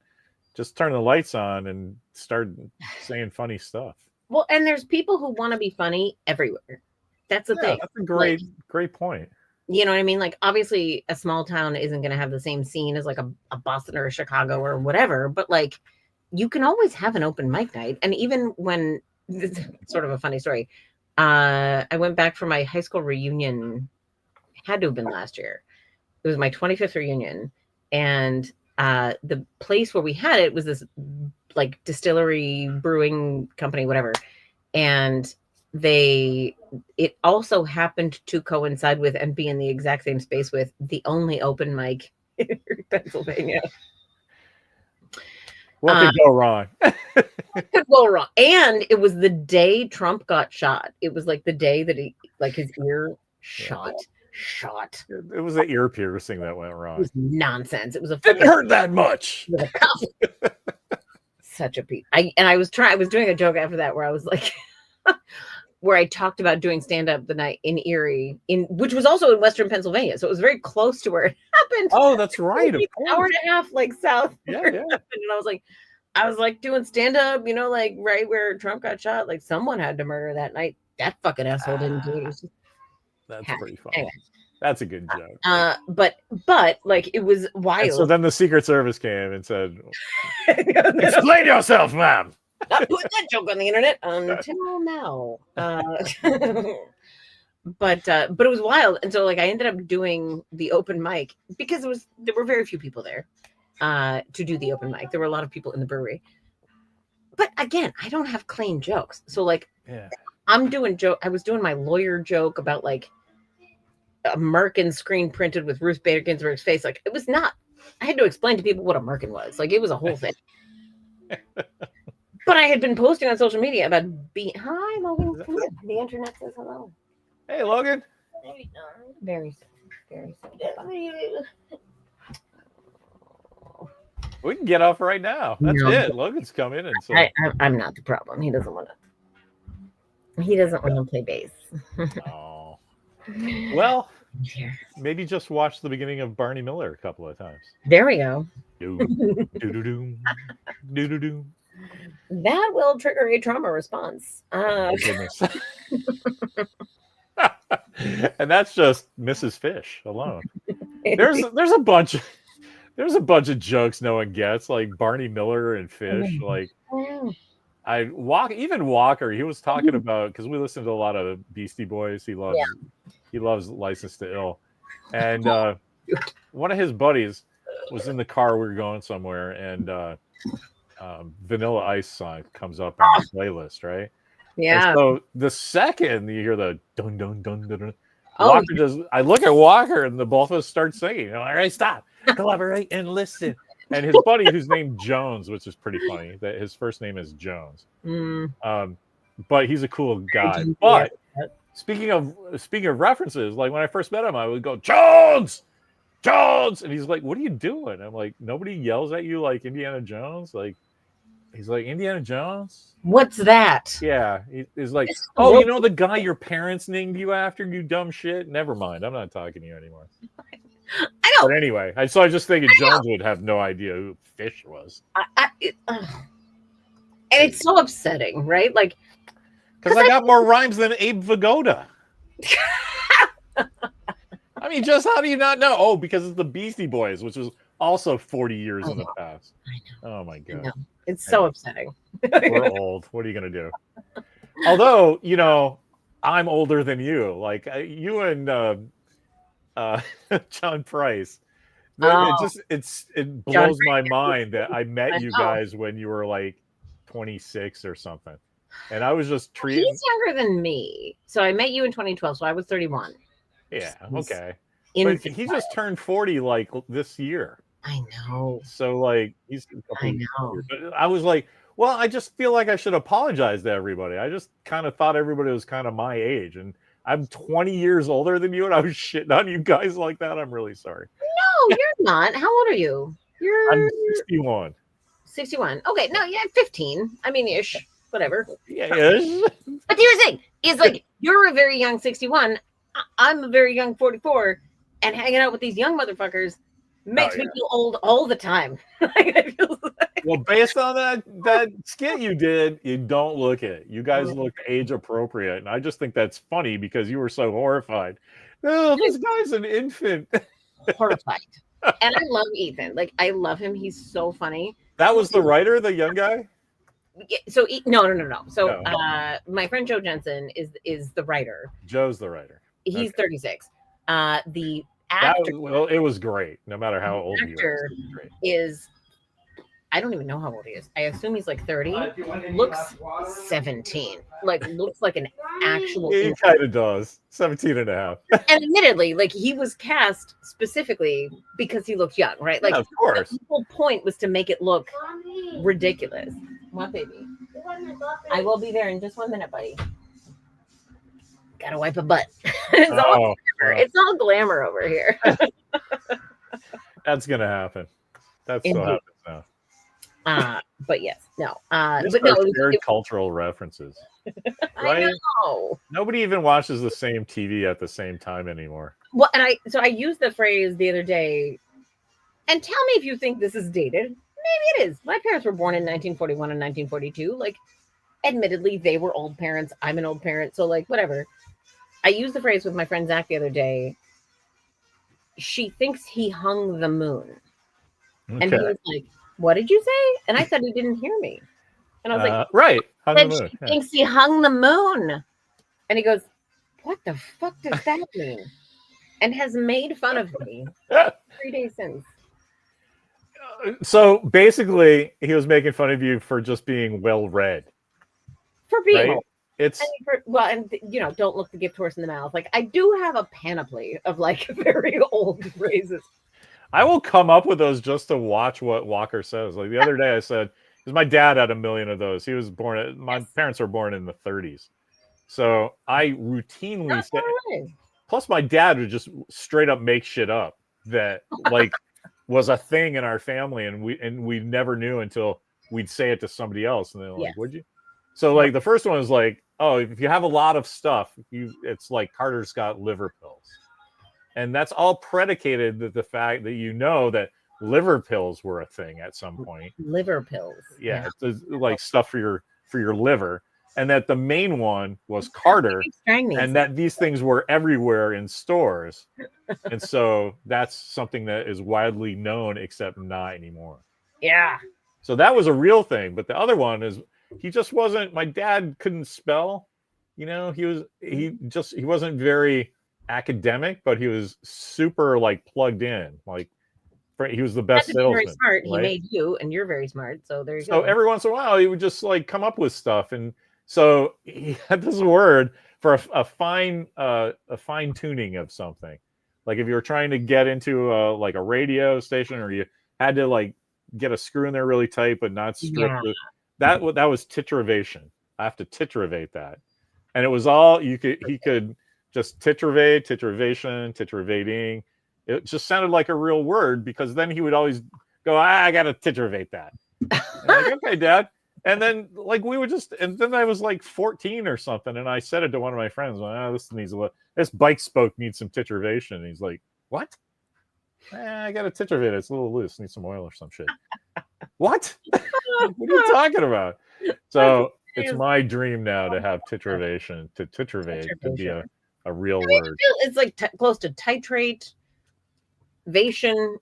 just turn the lights on and start saying funny stuff. Well, and there's people who want to be funny everywhere. That's the thing. That's a great point. You know what I mean? Like, obviously, a small town isn't going to have the same scene as like a Boston or a Chicago or whatever. But like, you can always have an open mic night. And even when, this is sort of a funny story, I went back for my high school reunion. Had to have been last year. It was my 25th reunion. And the place where we had it was this like distillery, brewing company, whatever. And it also happened to coincide with and be in the exact same space with the only open mic in Pennsylvania. What could go wrong? Could go wrong. And it was the day Trump got shot. It was like the day that he, like, his ear shot. It was an ear piercing that went wrong. It was nonsense. It was didn't hurt that much. Such a piece. I was doing a joke after that where I was like, where I talked about doing stand-up the night in Erie, which was also in Western Pennsylvania. So it was very close to where it happened. Oh, that's right. An hour and a half, like, south. Yeah. And I was like doing stand-up, like right where Trump got shot. Like, someone had to murder that night. That fucking asshole didn't do it. That's pretty funny. Anyway. That's a good joke. But like, it was wild. And so then the Secret Service came and said, "Explain yourself, ma'am." Not put that joke on the internet until now. But it was wild. And so, like, I ended up doing the open mic because there were very few people there to do the open mic. There were a lot of people in the brewery. But again, I don't have clean jokes. So, like, I was doing my lawyer joke about, like, a merkin screen printed with Ruth Bader Ginsburg's face. Like, it was not, I had to explain to people what a merkin was. Like, it was a whole thing. But I had been posting on social media about hi, Logan. The internet says hello. Hey, Logan. Very soon. Very soon. We can get off right now. That's it. Logan's come in and so I'm not the problem. He doesn't want to play bass. Oh. Well, maybe just watch the beginning of Barney Miller a couple of times. There we go. Do-do-do. Do-do-do. That will trigger a trauma response. Oh, goodness. And that's just Mrs. Fish alone. There's a bunch of jokes no one gets, like Barney Miller and Fish. Like, Walker, he was talking about, because we listen to a lot of Beastie Boys. He loves License to Ill, and one of his buddies was in the car. We were going somewhere, and Vanilla Ice song comes up on the playlist, right? Yeah. And so the second you hear the dun dun dun dun, dun Walker I look at Walker, and the both of us start singing. All right, stop, collaborate, and listen. And his buddy, who's named Jones, which is pretty funny, that his first name is Jones. But he's a cool guy. But speaking of references, like when I first met him, I would go, Jones, and he's like, "What are you doing?" I'm like, "Nobody yells at you like Indiana Jones." Like, he's like, "Indiana Jones? What's that?" Yeah, he's like, "Oh, you know the guy your parents named you after, you dumb shit." Never mind, I'm not talking to you anymore. I know. But anyway, I just thinking Jones would have no idea who Fish was. And it's so upsetting, right? Like, because I got more rhymes than Abe Vigoda. I mean, just how do you not know? Oh, because it's the Beastie Boys, which was also 40 years in the past. I know. Oh my god, it's so upsetting. We're old. What are you gonna do? Although, I'm older than you. Like you and John Price. It blows my mind that I met you guys when you were like 26 or something, and I was just treating. He's younger than me, so I met you in 2012, so I was 31. Yeah, okay. But he just turned 40 like this year. I know. So like he's a couple I know. years. But I was like, well, I just feel like I should apologize to everybody. I just kind of thought everybody was kind of my age, and I'm 20 years older than you, and I was shitting on you guys like that. I'm really sorry. No, you're not. How old are you? I'm 61. 61. Okay, no, yeah, 15. I mean, ish, whatever. Yeah, ish. But here's the thing: is like you're a very young 61. I'm a very young 44, and hanging out with these young motherfuckers makes me feel old all the time. Well, based on that skit you did, you don't look it. You guys look age appropriate, and I just think that's funny because you were so horrified. Oh, this guy's an infant. Horrified. And I love Ethan. Like, I love him. He's so funny. That was the writer, the young guy? So no. So my friend Joe Jensen is the writer. Joe's the writer. He's 36. The actor, it was great. No matter how old you is, I don't even know how old he is. I assume he's like 30. Looks 17. Like looks like an actual. He kind of does. 17 and a half. And admittedly, like he was cast specifically because he looked young, right? Like yeah, of course. The whole point was to make it look ridiculous. What, baby? I will be there in just 1 minute, buddy. Gotta wipe a butt. It's all glamour over here. That's gonna happen. That's so happens now. But yes, no. But no, shared cultural references. Right? I know. Nobody even watches the same TV at the same time anymore. Well, and I used the phrase the other day, and tell me if you think this is dated. Maybe it is. My parents were born in 1941 and 1942. Like, admittedly, they were old parents. I'm an old parent, so like whatever. I used the phrase with my friend Zach the other day. She thinks he hung the moon. Okay. And he was like, what did you say? And I said he didn't hear me. And I was like, right. Then she thinks he hung the moon. And he goes, what the fuck does that mean? And has made fun of me 3 days since. So basically, he was making fun of you for just being well-read. For being old. It's don't look the gift horse in the mouth. Like, I do have a panoply of like very old phrases. I will come up with those just to watch what Walker says. Like the other day I said, because my dad had a million of those. He was born, my parents were born in the 30s. So I routinely say, plus my dad would just straight up make shit up that like was a thing in our family. And we never knew until we'd say it to somebody else. And they're like, would you? So like the first one is like, oh, if you have a lot of stuff, it's like Carter's got liver pills. And that's all predicated that the fact that you know that liver pills were a thing at some point. Liver pills. Yeah. It's like stuff for your liver. And that the main one was Carter. And that these things were everywhere in stores. And so that's something that is widely known, except not anymore. Yeah. So that was a real thing. But the other one is he just wasn't, my dad couldn't spell, you know, he wasn't very academic, but he was super like plugged in. Like he was the best salesman. Very smart. Right? He made you, and you're very smart. So there you go. So every once in a while, he would just like come up with stuff, and so he had this word for a fine tuning of something. Like if you were trying to get into like a radio station, or you had to like get a screw in there really tight, but not strip. Yeah. That was titravation. I have to titravate that, and it was all he could just titravation, titravating. It just sounded like a real word because then he would always go, I got to titravate that. I'm like, okay, Dad. And then like we would and then I was like 14 or something, and I said it to one of my friends. This bike spoke needs some titravation. And he's like, what? I got to titravate it. It's a little loose. Needs some oil or some shit. What? What are you talking about? So it's my dream now to have titravation, to titravate, to be a real word. It's like close to titrate, vation.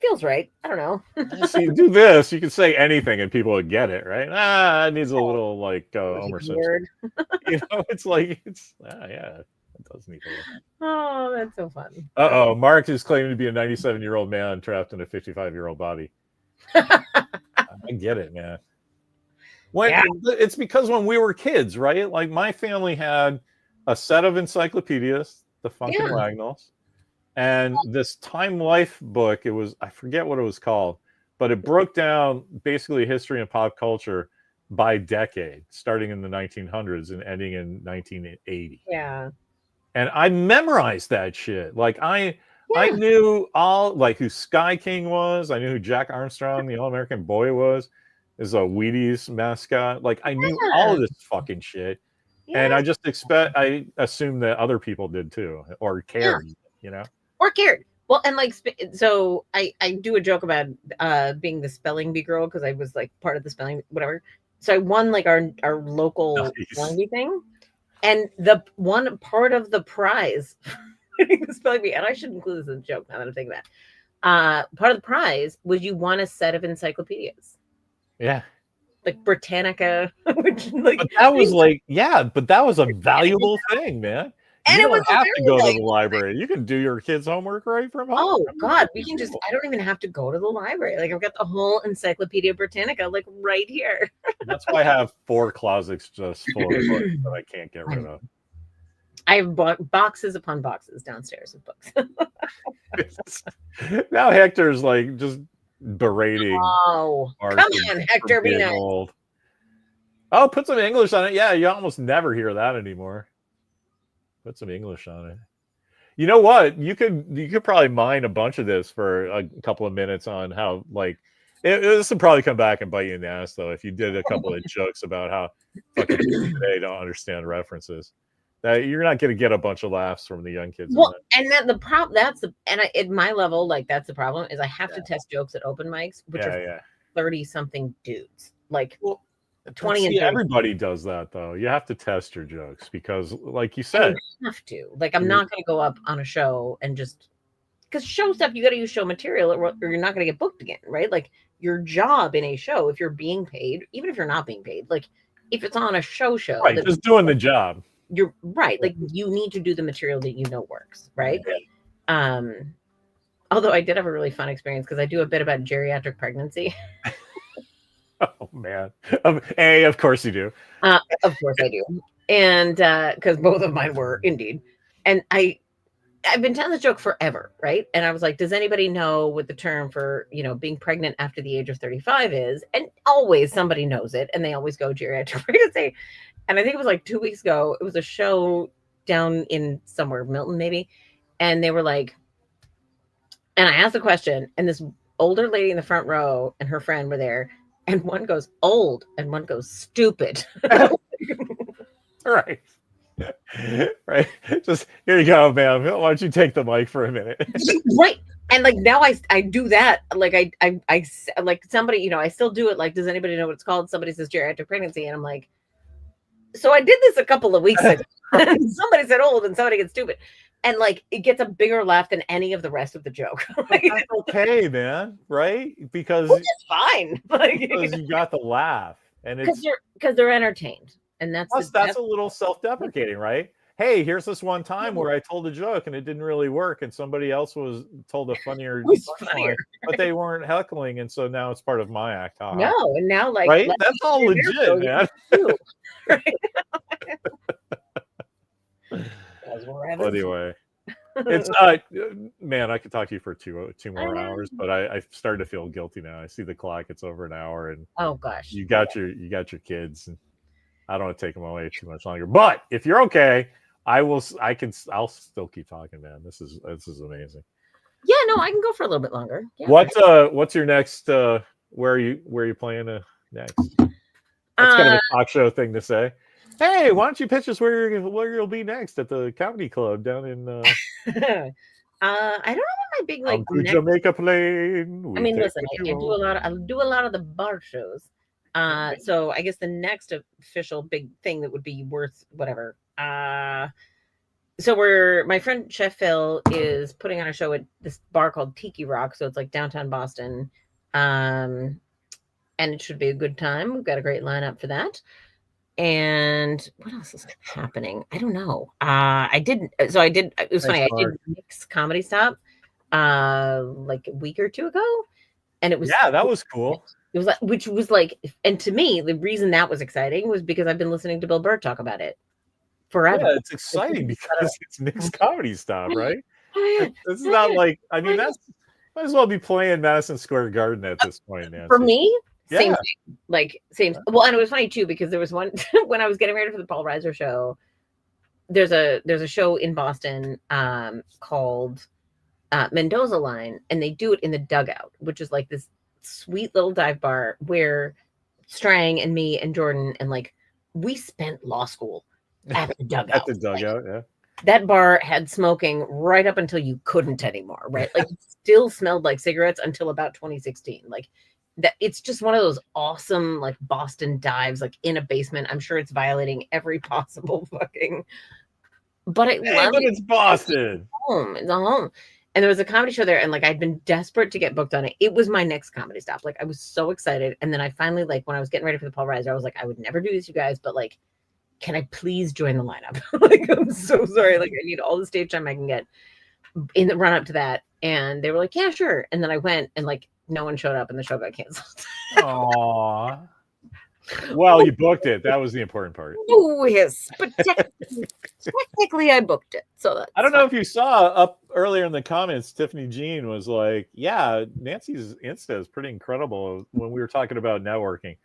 Feels right. I don't know. See, do this. You can say anything and people would get it, right? It needs a little like Homer Simpson. You know, yeah. It does need a Oh, that's so fun. Mark is claiming to be a 97-year-old man trapped in a 55-year-old body. I get it, man. It's because when we were kids, right? Like my family had a set of encyclopedias, the Funkin' Wagnalls, and this Time Life book. I forget what it was called, but it broke down basically history and pop culture by decade, starting in the 1900s and ending in 1980. Yeah. And I memorized that shit. Like I knew all, like who Sky King was. I knew who Jack Armstrong, the All-American Boy was. Is a Wheaties mascot. Like I knew all of this fucking shit. Yeah. And I assumed that other people did too, or cared, you know? Or cared. Well, and like, so I do a joke about being the spelling bee girl because I was like part of the spelling, whatever. So I won like our local spelling bee thing. And the one part of the prize, the spelling bee, and I should include this as a joke now that I'm thinking that. Part of the prize was you won a set of encyclopedias. Yeah. Like Britannica, which like but that was like, but that was a valuable thing, man. And you it was don't have to go like, to the library. You can do your kids' homework right from home. Oh God, we can just, I don't even have to go to the library. Like I've got the whole Encyclopedia Britannica like right here. That's why I have 4 closets just full of books that I can't get rid of. I have boxes upon boxes downstairs of books. Now Hector's like just berating. Oh, come on, Hector, be nice. Old. Oh, put some English on it. Yeah, you almost never hear that anymore. Put some English on it. You know what? You could probably mine a bunch of this for a couple of minutes on how like this would probably come back and bite you in the ass though if you did a couple of jokes about how fucking people today don't understand references. That you're not going to get a bunch of laughs from the young kids. Well, and that the problem at my level, like that's the problem is I have to test jokes at open mics, which are 30-something dudes, like 20 and 30. Everybody does that though. You have to test your jokes because, like you said, you have to. Like I'm not going to go up on a show and just because show stuff you got to use show material or you're not going to get booked again, right? Like your job in a show, if you're being paid, even if you're not being paid, like if it's on a show, right? Just doing the job. You're right. Like you need to do the material that you know works, right? Although I did have a really fun experience because I do a bit about geriatric pregnancy. Oh man. Of course you do. Of course I do. And because both of mine were indeed. And I've been telling this joke forever, right? And I was like, does anybody know what the term for, being pregnant after the age of 35 is? And always somebody knows it. And they always go geriatric pregnancy. And I think it was like 2 weeks ago, it was a show down in somewhere, Milton maybe. And they were like, and I asked a question and this older lady in the front row and her friend were there. And one goes old and one goes stupid. Right. Right. Just here you go, ma'am. Why don't you take the mic for a minute? Right. And like now I do that. Like I like somebody, I still do it. Like, does anybody know what it's called? Somebody says geriatric pregnancy. And I'm like, so I did this a couple of weeks ago. Somebody said old and somebody gets stupid. And like it gets a bigger laugh than any of the rest of the joke. Like, that's okay, man. Right? Because it's fine. Like, because you got the laugh. And it's because they're entertained. And that's a little self-deprecating, right? Hey, here's this one time where I told a joke and it didn't really work, and somebody else told a funnier, but they weren't heckling, and so now it's part of my act. No, and now like right, that's all legit, man. Right? Anyway, it's man, I could talk to you for two more hours, but I've started to feel guilty now. I see the clock; it's over an hour, and oh gosh, you got your kids, and I don't want to take them away too much longer. But if you're okay, I'll still keep talking, man. This is amazing. Yeah, no, I can go for a little bit longer. Yeah. What's your next? Where are you playing next? That's kind of a talk show thing to say. Hey, why don't you pitch us where you'll be next at the comedy club down in? I don't know what my big like. Jamaica plane. I mean, listen, I do a lot of the bar shows. So I guess the next official big thing that would be worth whatever. So my friend Chef Phil is putting on a show at this bar called Tiki Rock. So it's like downtown Boston. And it should be a good time. We've got a great lineup for that. And what else is happening? I don't know. It was funny. I did Nick's Comedy Stop like a week or two ago. And it was that was cool. It was which was like, and to me, the reason that was exciting was because I've been listening to Bill Burr talk about it forever. Yeah, it's exciting because it's Nick's Comedy Stop, right? It's not like, I mean, that's might as well be playing Madison Square Garden at this point, Nancy. For me, same thing. Like same. Well, and it was funny too because there was one when I was getting ready for the Paul Reiser show. There's a show in Boston called Mendoza Line, and they do it in the Dugout, which is like this sweet little dive bar where Strang and me and Jordan and like we spent law school at the Dugout. At the Dugout, yeah. That bar had smoking right up until you couldn't anymore, right? Like it still smelled like cigarettes until about 2016. Like that, it's just one of those awesome like Boston dives, like in a basement. I'm sure it's violating every possible fucking. But it's Boston. It's a home. And there was a comedy show there, and like I'd been desperate to get booked on it. It was my next comedy stop. Like I was so excited, and then I finally, like when I was getting ready for the Paul Reiser, I was like, I would never do this, you guys, but like can I please join the lineup? Like, I'm so sorry. Like, I need all the stage time I can get in the run up to that. And they were like, yeah, sure. And then I went and like no one showed up and the show got canceled. Aww. Well, you booked it. That was the important part. Oh, yes. But technically I booked it. So that's I don't know if you saw up earlier in the comments, Tiffany Jean was like, yeah, Nancy's Insta is pretty incredible when we were talking about networking.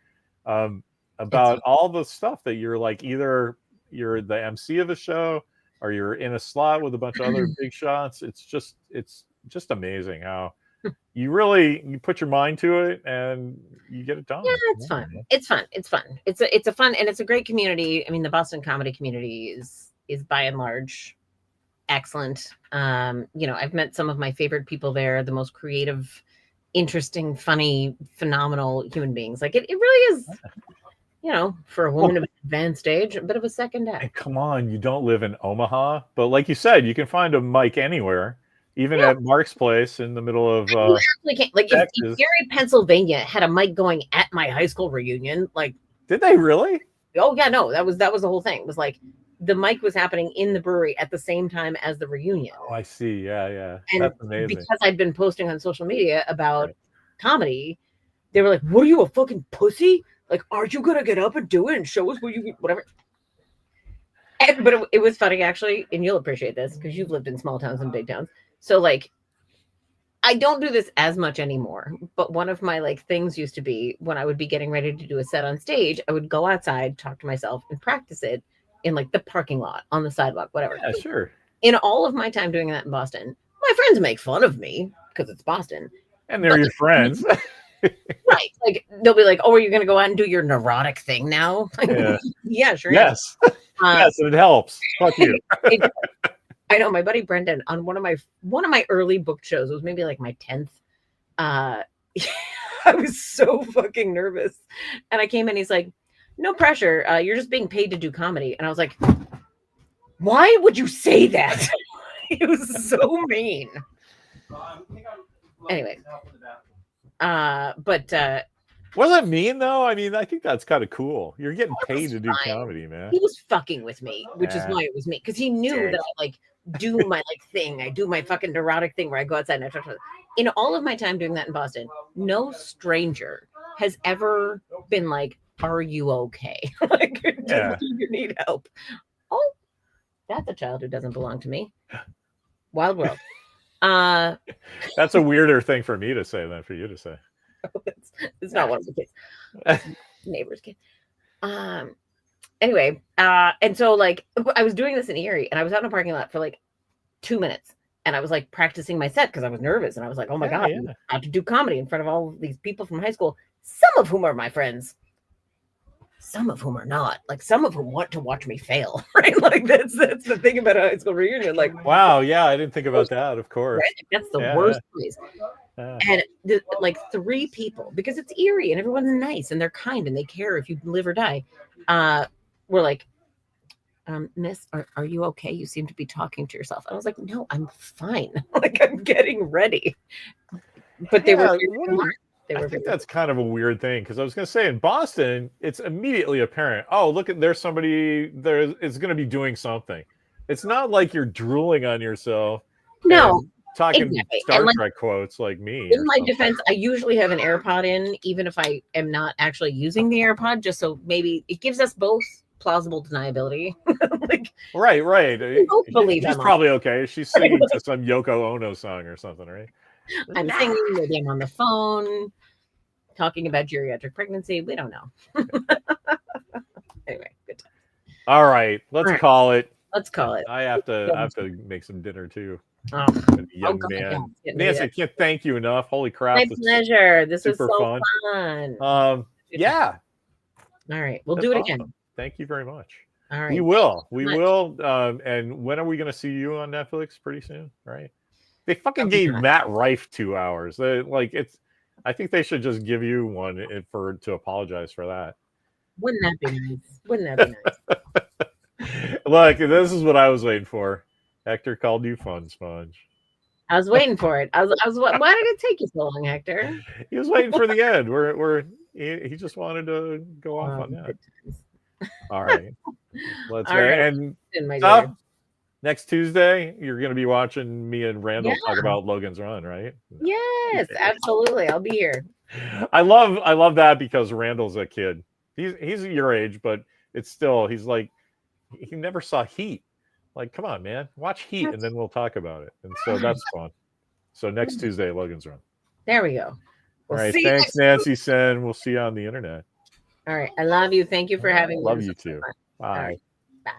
About all the stuff that you're like, either you're the MC of a show or you're in a slot with a bunch of other big shots. It's just amazing how you put your mind to it and you get it done. Yeah, it's fun. It's fun. It's a fun, and it's a great community. I mean, the Boston comedy community is by and large excellent. I've met some of my favorite people there, the most creative, interesting, funny, phenomenal human beings. Like it really is, for a woman of advanced age, a bit of a second act. And come on, you don't live in Omaha, but like you said, you can find a mic anywhere. Even at Mark's place in the middle of you absolutely can't. Like if Gary, Pennsylvania had a mic going at my high school reunion, like did they really? Oh yeah, no, that was the whole thing. It was like the mic was happening in the brewery at the same time as the reunion. Oh, I see. Yeah. And that's amazing. Because I'd been posting on social media about comedy, they were like, "What are you, a fucking pussy? Like, aren't you gonna get up and do it and show us what you whatever?" But it was funny actually, and you'll appreciate this because you've lived in small towns and big towns. So like, I don't do this as much anymore, but one of my like things used to be when I would be getting ready to do a set on stage, I would go outside, talk to myself and practice it in like the parking lot, on the sidewalk, whatever. Yeah, sure. In all of my time doing that in Boston, my friends make fun of me because it's Boston. And they're your friends. Right. Like they'll be like, "Oh, are you going to go out and do your neurotic thing now?" Like, yeah, sure. Yes. Yes, it helps. Fuck you. I know my buddy Brendan on one of my early booked shows, it was maybe like my 10th. I was so fucking nervous. And I came in, he's like, "No pressure. You're just being paid to do comedy." And I was like, "Why would you say that?" It was so mean. Anyway. What does that mean though? I mean, I think that's kind of cool. You're getting paid to do comedy, man. He was fucking with me, which is why it was me. Because he knew that I like do my like thing. I do my fucking neurotic thing where I go outside and I talk to in all of my time doing that in Boston, no stranger has ever been like, "Are you okay?" Like, do you need help? Oh, that's a child who doesn't belong to me. Wild world. That's a weirder thing for me to say than for you to say. It's not one of the kids. Neighbor's kid. Anyway, and so like I was doing this in Erie and I was out in a parking lot for like 2 minutes and I was like practicing my set because I was nervous and I was like, "Oh my God, I have to do comedy in front of all these people from high school, some of whom are my friends, some of whom are not. Like some of whom want to watch me fail." Right? Like that's the thing about a high school reunion. Like, wow, yeah, I didn't think about that. Of course, right? That's the worst place. And like 3 people, because it's Erie and everyone's nice and they're kind and they care if you live or die. We're like, "Miss, are you okay? You seem to be talking to yourself." And I was like, "No, I'm fine." Like I'm getting ready. But they were. I think that's kind of a weird thing because I was going to say in Boston, it's immediately apparent. Oh, look there's somebody there is going to be doing something. It's not like you're drooling on yourself. No. Talking Star Trek quotes like me. In my defense, I usually have an AirPod in, even if I am not actually using the AirPod, just so maybe it gives us both plausible deniability. Like, right. I don't believe she's probably okay. She's singing to some Yoko Ono song or something, right? I'm singing, maybe I'm on the phone, talking about geriatric pregnancy. We don't know. Anyway, good time. All right, let's call it. Let's call it. I have to make some dinner too. Oh, young man. Nancy, I can't thank you enough. Holy crap. My pleasure. This was so fun. Yeah. All right. We'll do it again. Thank you very much. All right. We will. And when are we going to see you on Netflix? Pretty soon, right? They fucking gave Matt Rife 2 hours. I think they should just give you one to apologize for that. Wouldn't that be nice? Look, this is what I was waiting for. Hector called you Fun Sponge. I was waiting for it. I was. Why did it take you so long, Hector? He was waiting for the end. He just wanted to go off on that. All right. Let's All right. and My dear. Next Tuesday, you're going to be watching me and Randall talk about Logan's Run, right? Yes, absolutely. I'll be here. I love that because Randall's a kid. He's your age, but it's still he's like he never saw Heat. Like, come on, man, watch Heat, and then we'll talk about it. And so that's fun. So next Tuesday, Logan's Run. There we go. All right, thanks, Nancy Sen. We'll see you on the internet. All right, I love you. Thank you for having me. Love you too. Bye. Bye.